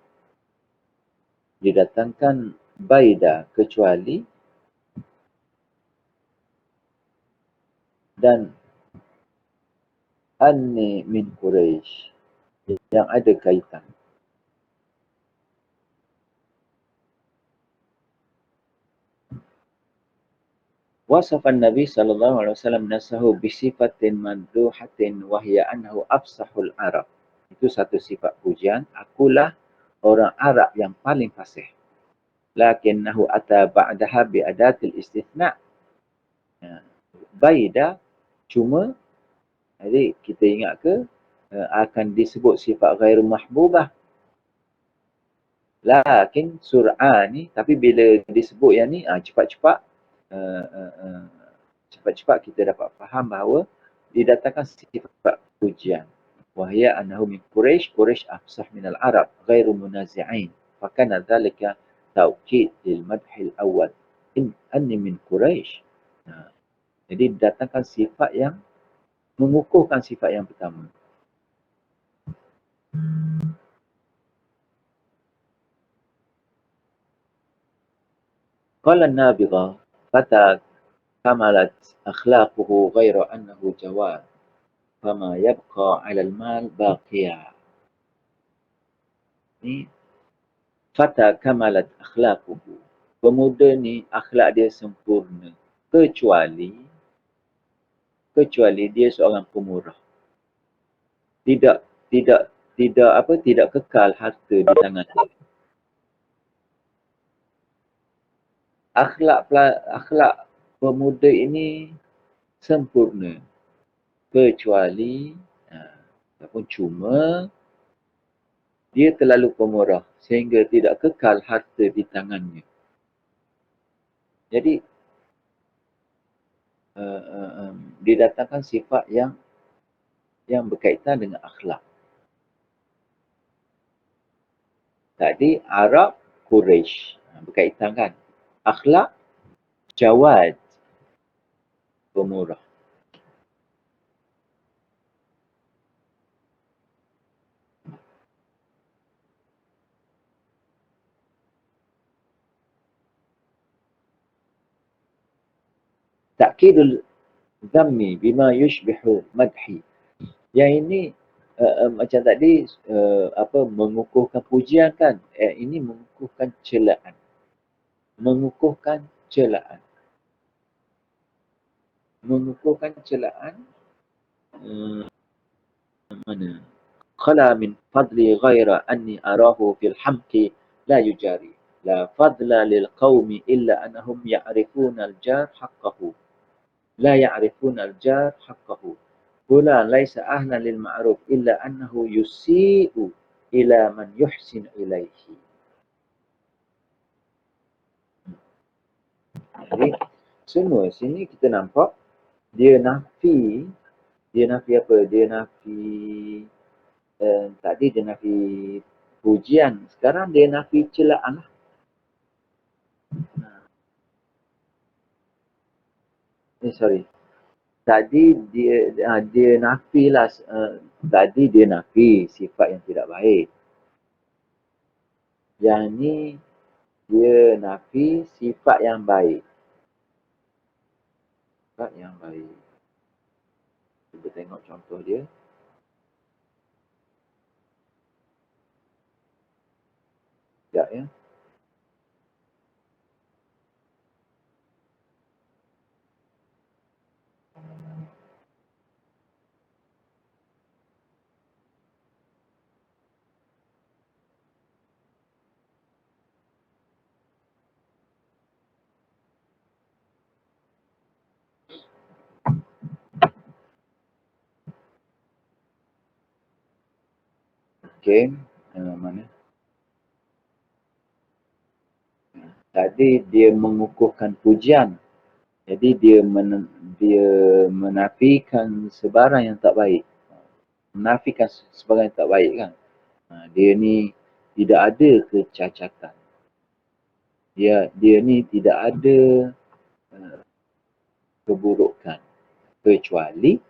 Speaker 1: didatangkan baida kecuali, dan anni min Quraisy yang ada kaitan. Wasafan Nabi sallallahu alaihi wasallam nasahu bisifatin madduhatin wa hiya annahu afsahul Arab. Itu satu sifat pujian, akulah orang Arab yang paling fasih. Lakinnahu ata ba'daha bi adatil istithna'. Baida cuma, jadi kita ingat ke akan disebut sifat ghairu mahbubah. Lakin sur'a ni, tapi bila disebut yang ni cepat-cepat kita dapat faham bahawa didatangkan sifat pujian. Wahya annahu min Quraisy, Quraisy afsah minal Arab, ghairu munazi'ain. Fakana dhalika tawqid lil madhil awal. Anni min Quraisy. Jadi didatangkan sifat yang mengukuhkan sifat yang pertama. Qala an-Nabigha fata kamalat akhlaquhu ghairu annahu jawad. Fama yabqa 'ala al-mal baqiya. Ni fata kamalat akhlaquhu. Pemuda ni akhlak dia sempurna kecuali dia seorang pemurah. Tidak kekal harta di tangan dia. Akhlak pemuda ini sempurna kecuali ataupun cuma dia terlalu pemurah sehingga tidak kekal harta di tangannya. Jadi didatangkan sifat yang berkaitan dengan akhlak. Tadi Arab, Quraisy berkaitan kan. Akhlak, Jawad, pemurah. Ta'kidul zammi bima yushbihu madhi. Yang ini macam tadi mengukuhkan pujian kan. Ini mengukuhkan celaan. Mengukuhkan celaan. Mengukuhkan celaan mana? Khala min fadli ghaira anni arahu fil hamki la yujari. La fadla lil qawmi illa annahum ya'rifuna al-jar haqqahu. لا يعرفون الجار حقه. فلان ليس أهلا للمعروف إلا أنه يسيء إلى من يحسن إليه. Jadi semua sini kita nampak dia nafi apa? Dia nafi tadi dia nafi pujian, sekarang dia nafi celaan lah. Sorry. Tadi dia nafilah, tadi dia nafi sifat yang tidak baik. Yang ni dia nafi sifat yang baik. Sifat yang baik. Cuba tengok contoh dia. Sekejap ya. Okey. Mana? Tadi dia mengukuhkan pujian. Jadi dia menafikan sebarang yang tak baik. Menafikan sebarang yang tak baik kan. Dia ni tidak ada kecacatan. Dia ni tidak ada keburukan. Kecuali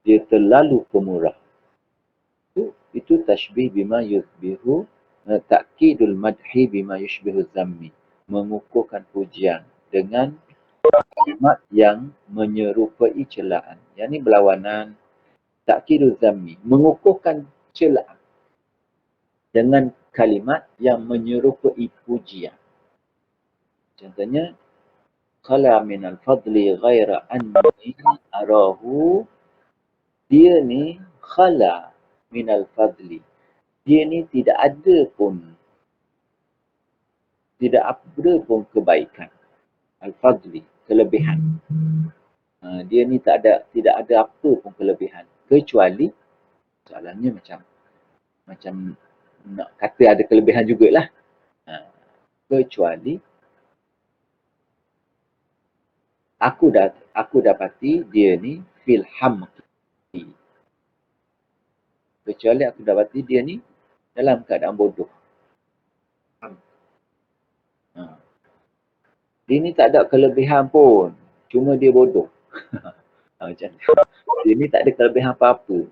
Speaker 1: dia terlalu pemurah. Itu tashbih bima yushbihu, ta'kidul madhi bima yushbihu zammi. Mengukuhkan pujian dengan kalimat yang menyerupai celaan. Yang ni berlawanan. Ta'kidul zammi. Mengukuhkan celaan dengan kalimat yang menyerupai pujian. Contohnya, khala minal fadli ghaira anni arahu. Dia ni khala minal fadli. Dia ni tidak ada pun kebaikan. Al-fadli, kelebihan. Dia ni tidak ada apa pun kelebihan. Kecuali, soalannya macam nak kata ada kelebihan jugalah. Kecuali aku dapati dia ni fil hamqi. Kecuali aku dapati dia ni dalam keadaan bodoh. Dia ni tak ada kelebihan pun. Cuma dia bodoh. Macam tu. Dia ni tak ada kelebihan apa-apa.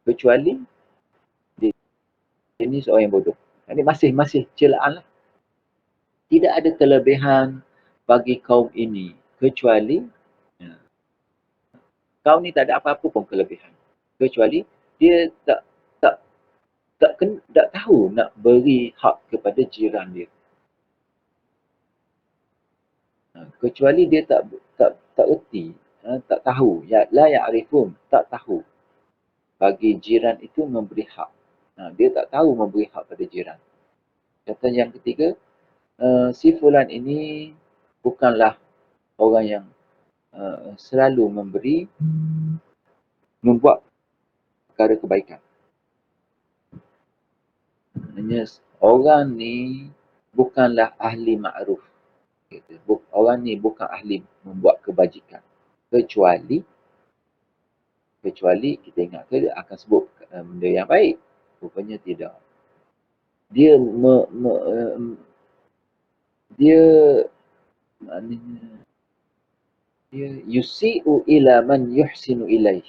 Speaker 1: Kecuali dia ni seorang yang bodoh. Ini masih celaan lah. Tidak ada kelebihan bagi kaum ini. Kecuali kaum ni tak ada apa-apa pun kelebihan. Kecuali dia tak tahu nak beri hak kepada jiran dia. Kecuali dia tak erti, tak tahu. La ya'rifun, tak tahu. Bagi jiran itu memberi hak. Dia tak tahu memberi hak pada jiran. Contoh yang ketiga, si fulan ini bukanlah orang yang selalu membuat perkara kebaikan. Maknanya orang ni bukanlah ahli ma'ruf. Orang ni bukan ahli membuat kebajikan. Kecuali kita ingat ke dia akan sebut benda yang baik. Rupanya tidak. Dia maknanya dia yusi'u ila man yuhsinu ilaih.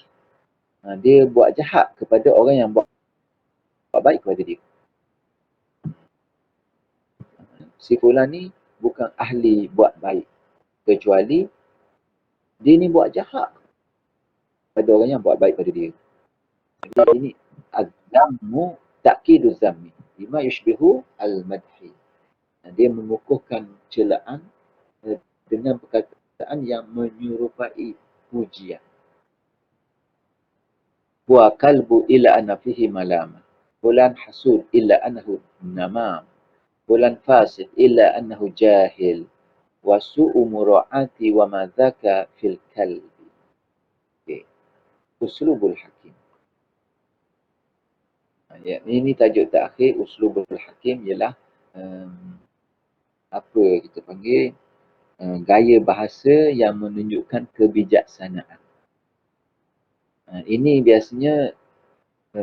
Speaker 1: Dia buat jahat kepada orang yang buat baik kepada dia. Si fulan ni bukan ahli buat baik. Kecuali dia ni buat jahat pada orang yang buat baik pada dia. Jadi ini az-zammu ta'kidu zammi bima yushbihu al-madhi. Dia mengukuhkan celaan dengan perkataan yang menyerupai pujian. Wa kalbu illa anna fihi malama. Fulan hasud illa annahu namam. Fulan fasid illa annahu jahil. Wa su'u mura'ati wa ma dhaka fil kalbi. Okay. Uslubul hakim. Ini tajuk terakhir. Uslubul hakim ialah apa kita panggil gaya bahasa yang menunjukkan kebijaksanaan. Ini biasanya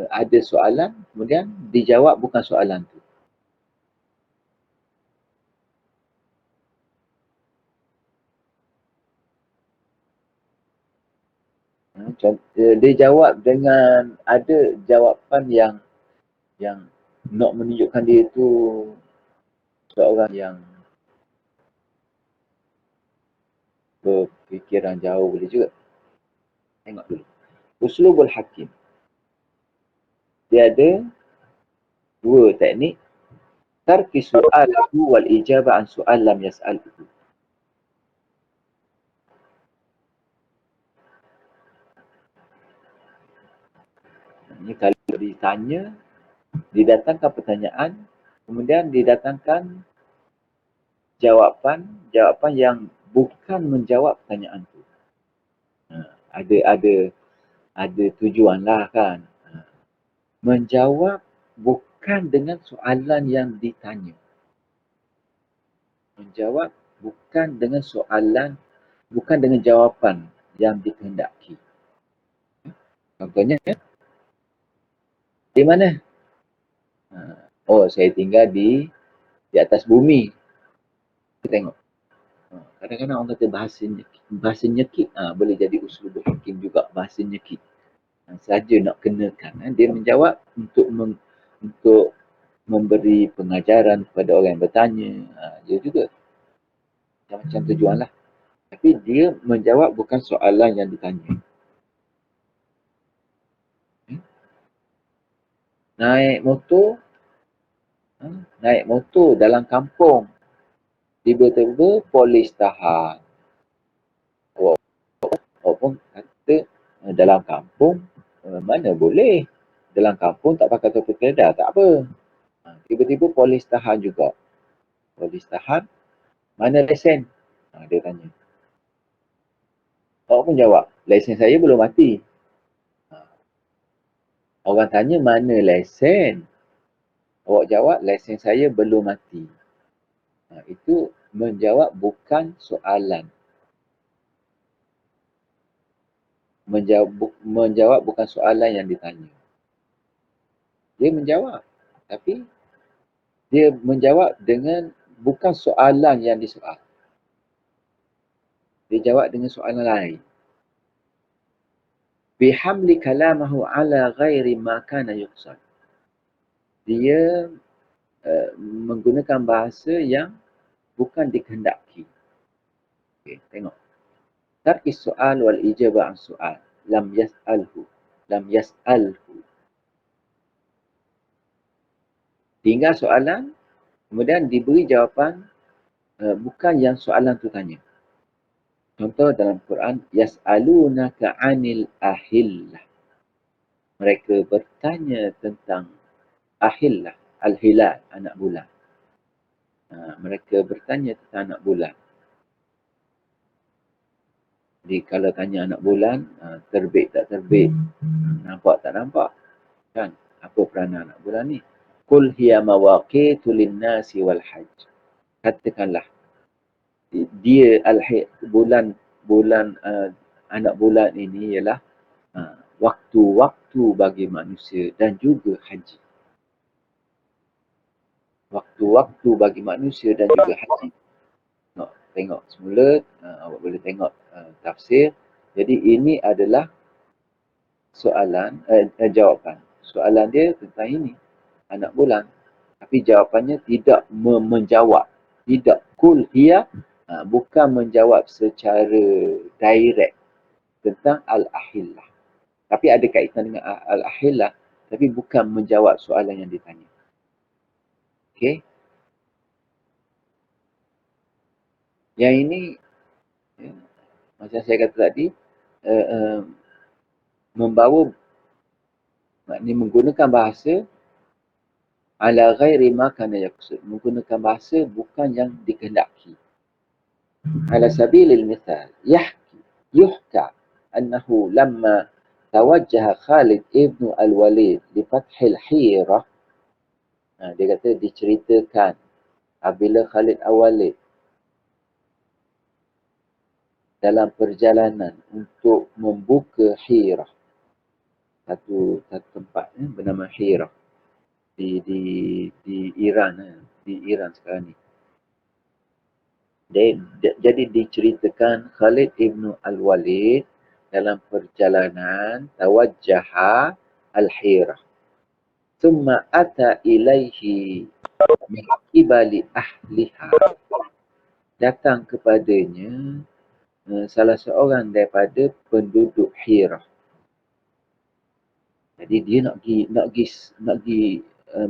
Speaker 1: ada soalan, kemudian dijawab bukan soalan tu. Dia jawab dengan ada jawapan yang nak menunjukkan dia tu seorang yang berfikiran jauh boleh juga. Tengok dulu. Uslubul Hakim. Dia ada dua teknik. Tarki su'alahu wal ijabah an su'al lam yas'alhu. Ini kalau ditanya, didatangkan pertanyaan, kemudian didatangkan jawapan yang bukan menjawab pertanyaan tu. Ada tujuan lah kan. Menjawab bukan dengan soalan yang ditanya. Menjawab bukan dengan soalan, bukan dengan jawapan yang dikehendaki. Contohnya, di mana? Oh, saya tinggal di atas bumi. Kita tengok. Kadang-kadang orang kata bahasa nyekit. Boleh jadi uslubul hakim juga, bahasa nyekit. Saja nak kenakan. Dia menjawab untuk memberi pengajaran kepada orang yang bertanya. Dia juga macam tujuan lah. Tapi dia menjawab bukan soalan yang ditanya. Naik motor dalam kampung. Tiba-tiba polis tahan. Orang kata dalam kampung mana boleh. Dalam kampung tak pakai topi keledar, tak apa. Tiba-tiba polis tahan juga. Polis tahan, mana lesen? Dia tanya. Awak pun jawab, lesen saya belum mati. Orang tanya mana lesen? Awak jawab, lesen saya belum mati. Itu menjawab bukan soalan. Menjawab bukan soalan yang ditanya. Dia menjawab. Tapi dia menjawab dengan bukan soalan yang disoal. Dia jawab dengan soalan lain. Bihamli kalamahu ala ghairi ma kana yuqsad. Dia menggunakan bahasa yang bukan dikehendaki. Okay, tengok. Tarki soal wal ijabah an soal. Lam yas'alhu. Tinggal soalan, kemudian diberi jawapan bukan yang soalan tu tanya. Contoh dalam Quran, yas'alunaka 'anil ahillah. Mereka bertanya tentang ahillah, al-hilal, anak bulan. Mereka bertanya tentang anak bulan. Jadi kalau tanya anak bulan, terbit tak terbit, nampak tak nampak, kan? Apa peranan anak bulan ni? Qul hiya mawaqitu lin-nasi wal hajj. Katakanlah, dia bulan anak bulan ini ialah waktu-waktu bagi manusia dan juga haji. Waktu-waktu bagi manusia dan juga haji. Tengok semula, awak boleh tengok tafsir. Jadi ini adalah soalan, jawapan. Soalan dia tentang ini, anak bulan. Tapi jawapannya tidak menjawab. Tidak. Kul hiya, bukan menjawab secara direct tentang al-ahillah. Tapi ada kaitan dengan al-ahillah, tapi bukan menjawab soalan yang ditanya. Okey. Yang ini, macam saya kata tadi, membawa, maknanya menggunakan bahasa ala ghairi ma kana yaqsud. Menggunakan bahasa bukan yang dikehendaki. Ala sabilil mithal, yuhka annahu lamma tawajjaha Khalid ibn al-Walid li fathil Hirah. Dia kata diceritakan apabila Khalid al-Walid dalam perjalanan untuk membuka Hirah, satu tempat bernama Hirah di Iran, di Iran sekarang ni. Jadi diceritakan Khalid ibn al-Walid dalam perjalanan tawajjaha al-hirah. Thumma ata ilaihi min qibali ahliha. Datang kepadanya salah seorang daripada penduduk Hirah. Jadi dia nak pergi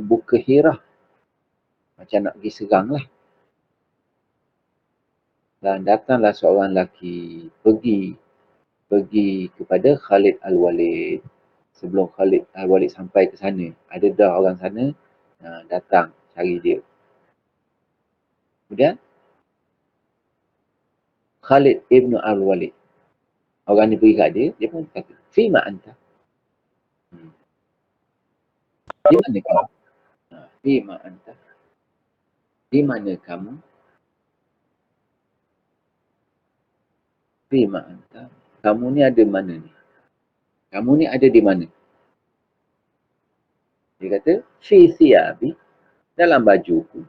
Speaker 1: buka Hirah. Macam nak pergi serang lah. Dan datanglah seorang lelaki pergi kepada Khalid Al-Walid. Sebelum Khalid Al-Walid sampai ke sana, ada dah orang sana datang cari dia. Kemudian Khalid Ibn Al-Walid, orang ni pergi kat dia, dia pun kata, Fima anta? Di mana kamu? Fima anta? Di mana kamu? Fima anta? Kamu ni ada mana ni? Kamu ni ada di mana? Dia kata, Fi thiyabi, dalam bajuku.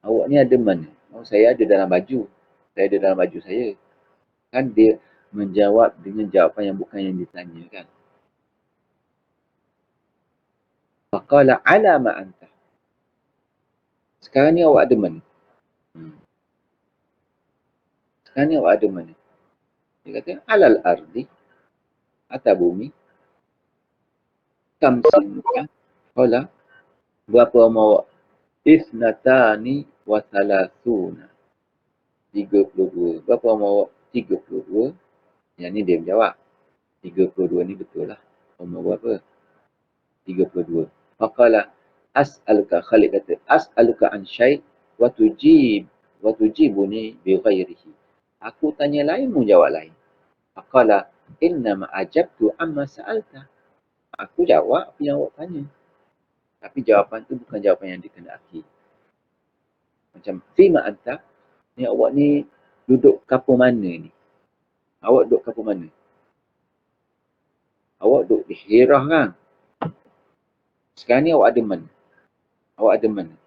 Speaker 1: Awak ni ada mana? Oh, saya ada dalam baju. Saya ada dalam baju saya. Kan dia menjawab dengan jawapan yang bukan yang ditanya kan. Faqala ala ma anta. Sekarang ni awak ada mana? Sekarang ni awak ada mana? Dia kata, alal ardi. Atas bumi. Kam sinuka. Qala, berapa umur awak? Isnatani wa thalathuna. 32. Berapa umur awak? 32. Yang ni dia menjawab. 32 ni betul lah. Umur berapa? 32. Faqala as'aluka, Khalid kata, as'aluka an syai' wa tujibuni bi ghairihi. Aku tanya lain, mu jawab lain. Faqala innama ajabtu amma sa'alta. Aku jawab apa yang awak tanya. Tapi jawapan tu bukan jawapan yang dikehendaki. Macam fima anta, ni awak ni duduk kampung mana ni? Awak duduk kampung mana? Awak duduk di Hirah kan? Sekarang ni awak ada mana? Awak ada mana?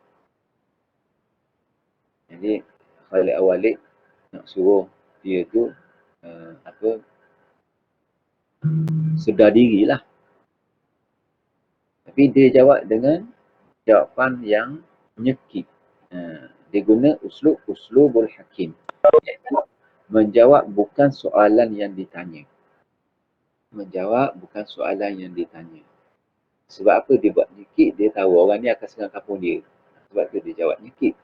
Speaker 1: Jadi Khalid Al-Walid nak suruh dia tu sedar dirilah. Tapi dia jawab dengan jawapan yang nyekip. Dia guna uslubul hakim. Menjawab bukan soalan yang ditanya. Menjawab bukan soalan yang ditanya. Sebab apa dia buat nyekip? Dia tahu orang ni akan serang kampung dia. Sebab tu dia jawab nyekip.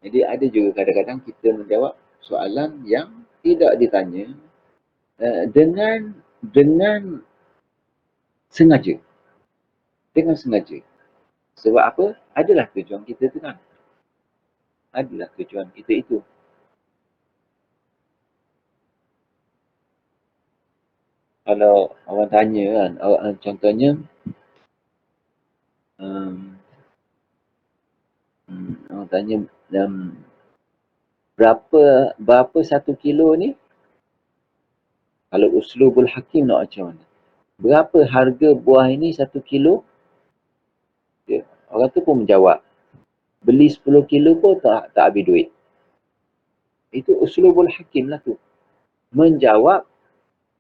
Speaker 1: Jadi ada juga kadang-kadang kita menjawab soalan yang tidak ditanya dengan sengaja. Dengan sengaja. Sebab apa? Adalah tujuan kita tu kan. Adalah tujuan kita itu. Kalau orang tanya kan, contohnya orang tanya berapa 1 kilo ni? Kalau uslubul hakim nak macam mana? Berapa harga buah ini 1 kilo? Orang tu pun menjawab, beli 10 kilo pun tak habis duit. Itu uslubul hakim lah tu. Menjawab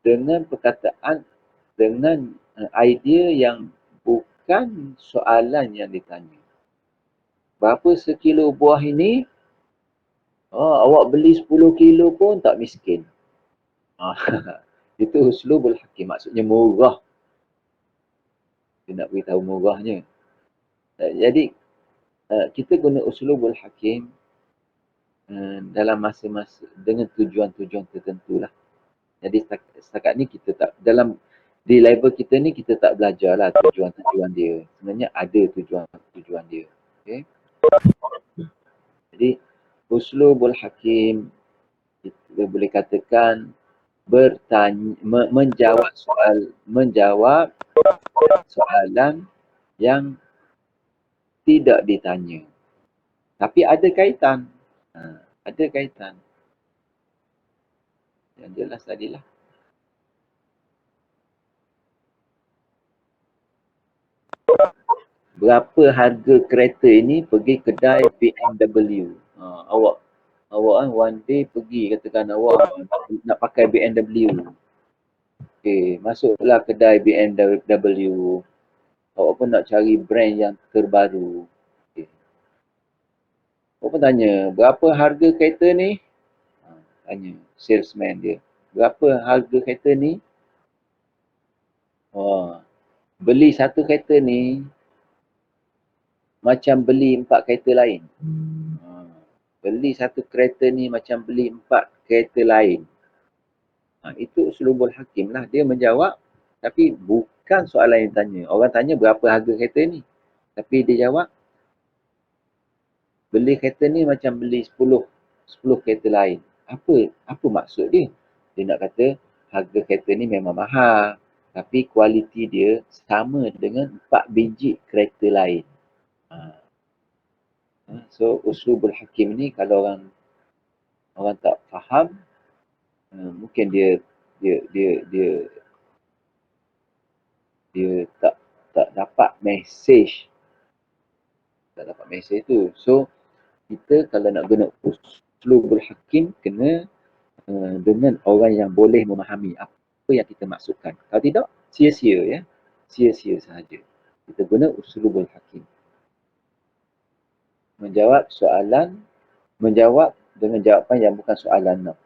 Speaker 1: dengan perkataan, dengan idea yang bukan soalan yang ditanya. Berapa sekilo buah ini? Awak beli 10 kilo pun tak miskin. Itu uslubul hakim. Maksudnya murah. Dia nak beritahu murahnya. Jadi, kita guna uslubul hakim dalam masa-masa dengan tujuan-tujuan tertentu lah. Jadi setakat ni kita tak, di level kita ni kita tak belajar lah tujuan-tujuan dia. Sebenarnya ada tujuan-tujuan dia. Okay? Jadi uslubul hakim kita boleh katakan menjawab soalan yang tidak ditanya. Tapi ada kaitan. Ada kaitan. Yang jelas tadilah. Berapa harga kereta ini pergi kedai BMW? Awak awak one day pergi katakan awak nak pakai BMW. Okay, masuklah kedai BMW. Awak pun nak cari brand yang terbaru. Okay. Awak pun tanya, berapa harga kereta ni? Tanya salesman dia. Berapa harga kereta ni? Beli satu kereta ni macam beli 4 kereta lain. Beli satu kereta ni macam beli 4 kereta lain. Itu uslubul hakim lah. Dia menjawab tapi bukan soalan yang tanya. Orang tanya berapa harga kereta ni. Tapi dia jawab beli kereta ni macam beli 10 kereta lain. Apa maksud dia? Dia nak kata harga kereta ni memang mahal. Tapi kualiti dia sama dengan 4 biji kereta lain. So uslubul hakim ni kalau orang tak faham, mungkin dia tak dapat mesej tu. So kita kalau nak guna uslubul hakim kena dengan orang yang boleh memahami apa yang kita maksudkan. Kalau tidak, sia-sia ya. Sia-sia sahaja. Kita guna uslubul hakim. Menjawab dengan jawapan yang bukan soalan.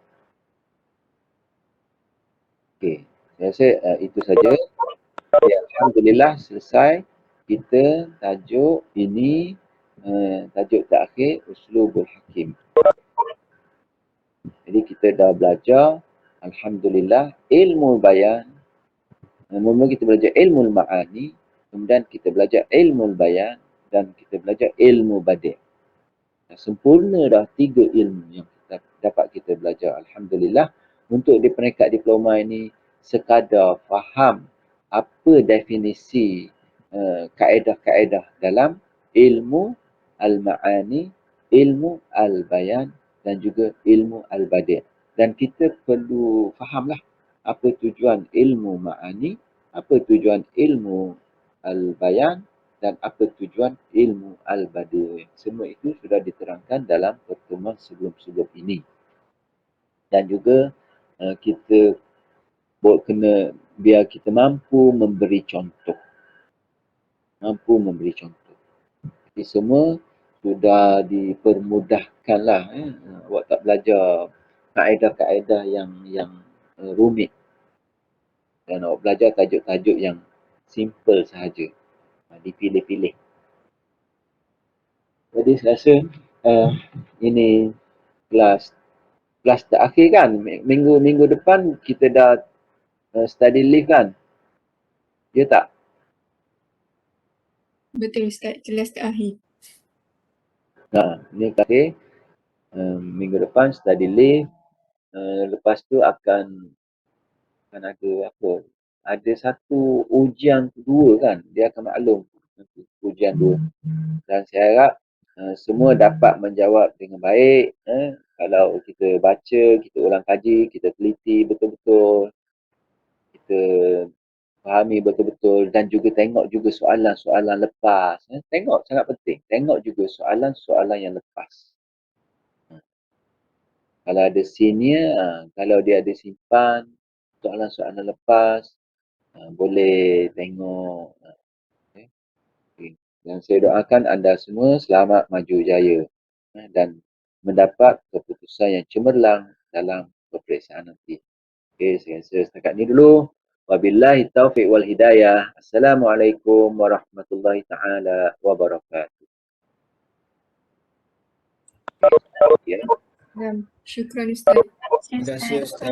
Speaker 1: Okey, saya rasa itu saja. Ya, alhamdulillah selesai kita tajuk ini, tajuk terakhir uslubul hakim. Jadi kita dah belajar alhamdulillah ilmu bayan. Mula kita belajar ilmu ma'ani, kemudian kita belajar ilmu bayan dan kita belajar ilmu badi'. Sempurna dah 3 ilmu yang dapat kita belajar. Alhamdulillah. Untuk di peringkat diploma ini sekadar faham apa definisi kaedah-kaedah dalam ilmu al-ma'ani, ilmu al-bayan dan juga ilmu al-badi'. Dan kita perlu fahamlah apa tujuan ilmu ma'ani, apa tujuan ilmu al-bayan dan apa tujuan ilmu al-badi'. Semua itu sudah diterangkan dalam pertemuan sebelum-sebelum ini. Dan juga kita kena biar kita mampu memberi contoh. Jadi semua sudah dipermudahkanlah. Awak tak belajar kaedah-kaedah yang rumit. Dan awak belajar tajuk-tajuk yang simple sahaja. Dipilih-pilih. Jadi saya rasa ini kelas terakhir kan. Minggu depan kita dah study leave kan? Ya tak?
Speaker 2: Betul Ustaz, kelas terakhir.
Speaker 1: Ini terakhir. Minggu depan study leave. Lepas tu akan ada apa? Ada satu ujian kedua kan? Dia akan maklum ujian 2. Dan saya harap semua dapat menjawab dengan baik. Kalau kita baca, kita ulang kaji, kita teliti betul-betul, kita fahami betul-betul dan juga tengok juga soalan-soalan lepas. Tengok sangat penting. Tengok juga soalan-soalan yang lepas. Kalau ada senior, kalau dia ada simpan soalan-soalan lepas, boleh tengok. Okay. Dan saya doakan anda semua selamat maju jaya dan mendapat keputusan yang cemerlang dalam peperiksaan nanti. Okey, saya rasa setakat ni dulu. Wabillahi taufiq wal hidayah. Assalamualaikum warahmatullahi taala wabarakatuh.
Speaker 2: Syukran Ustaz.
Speaker 3: Terima kasih Ustaz.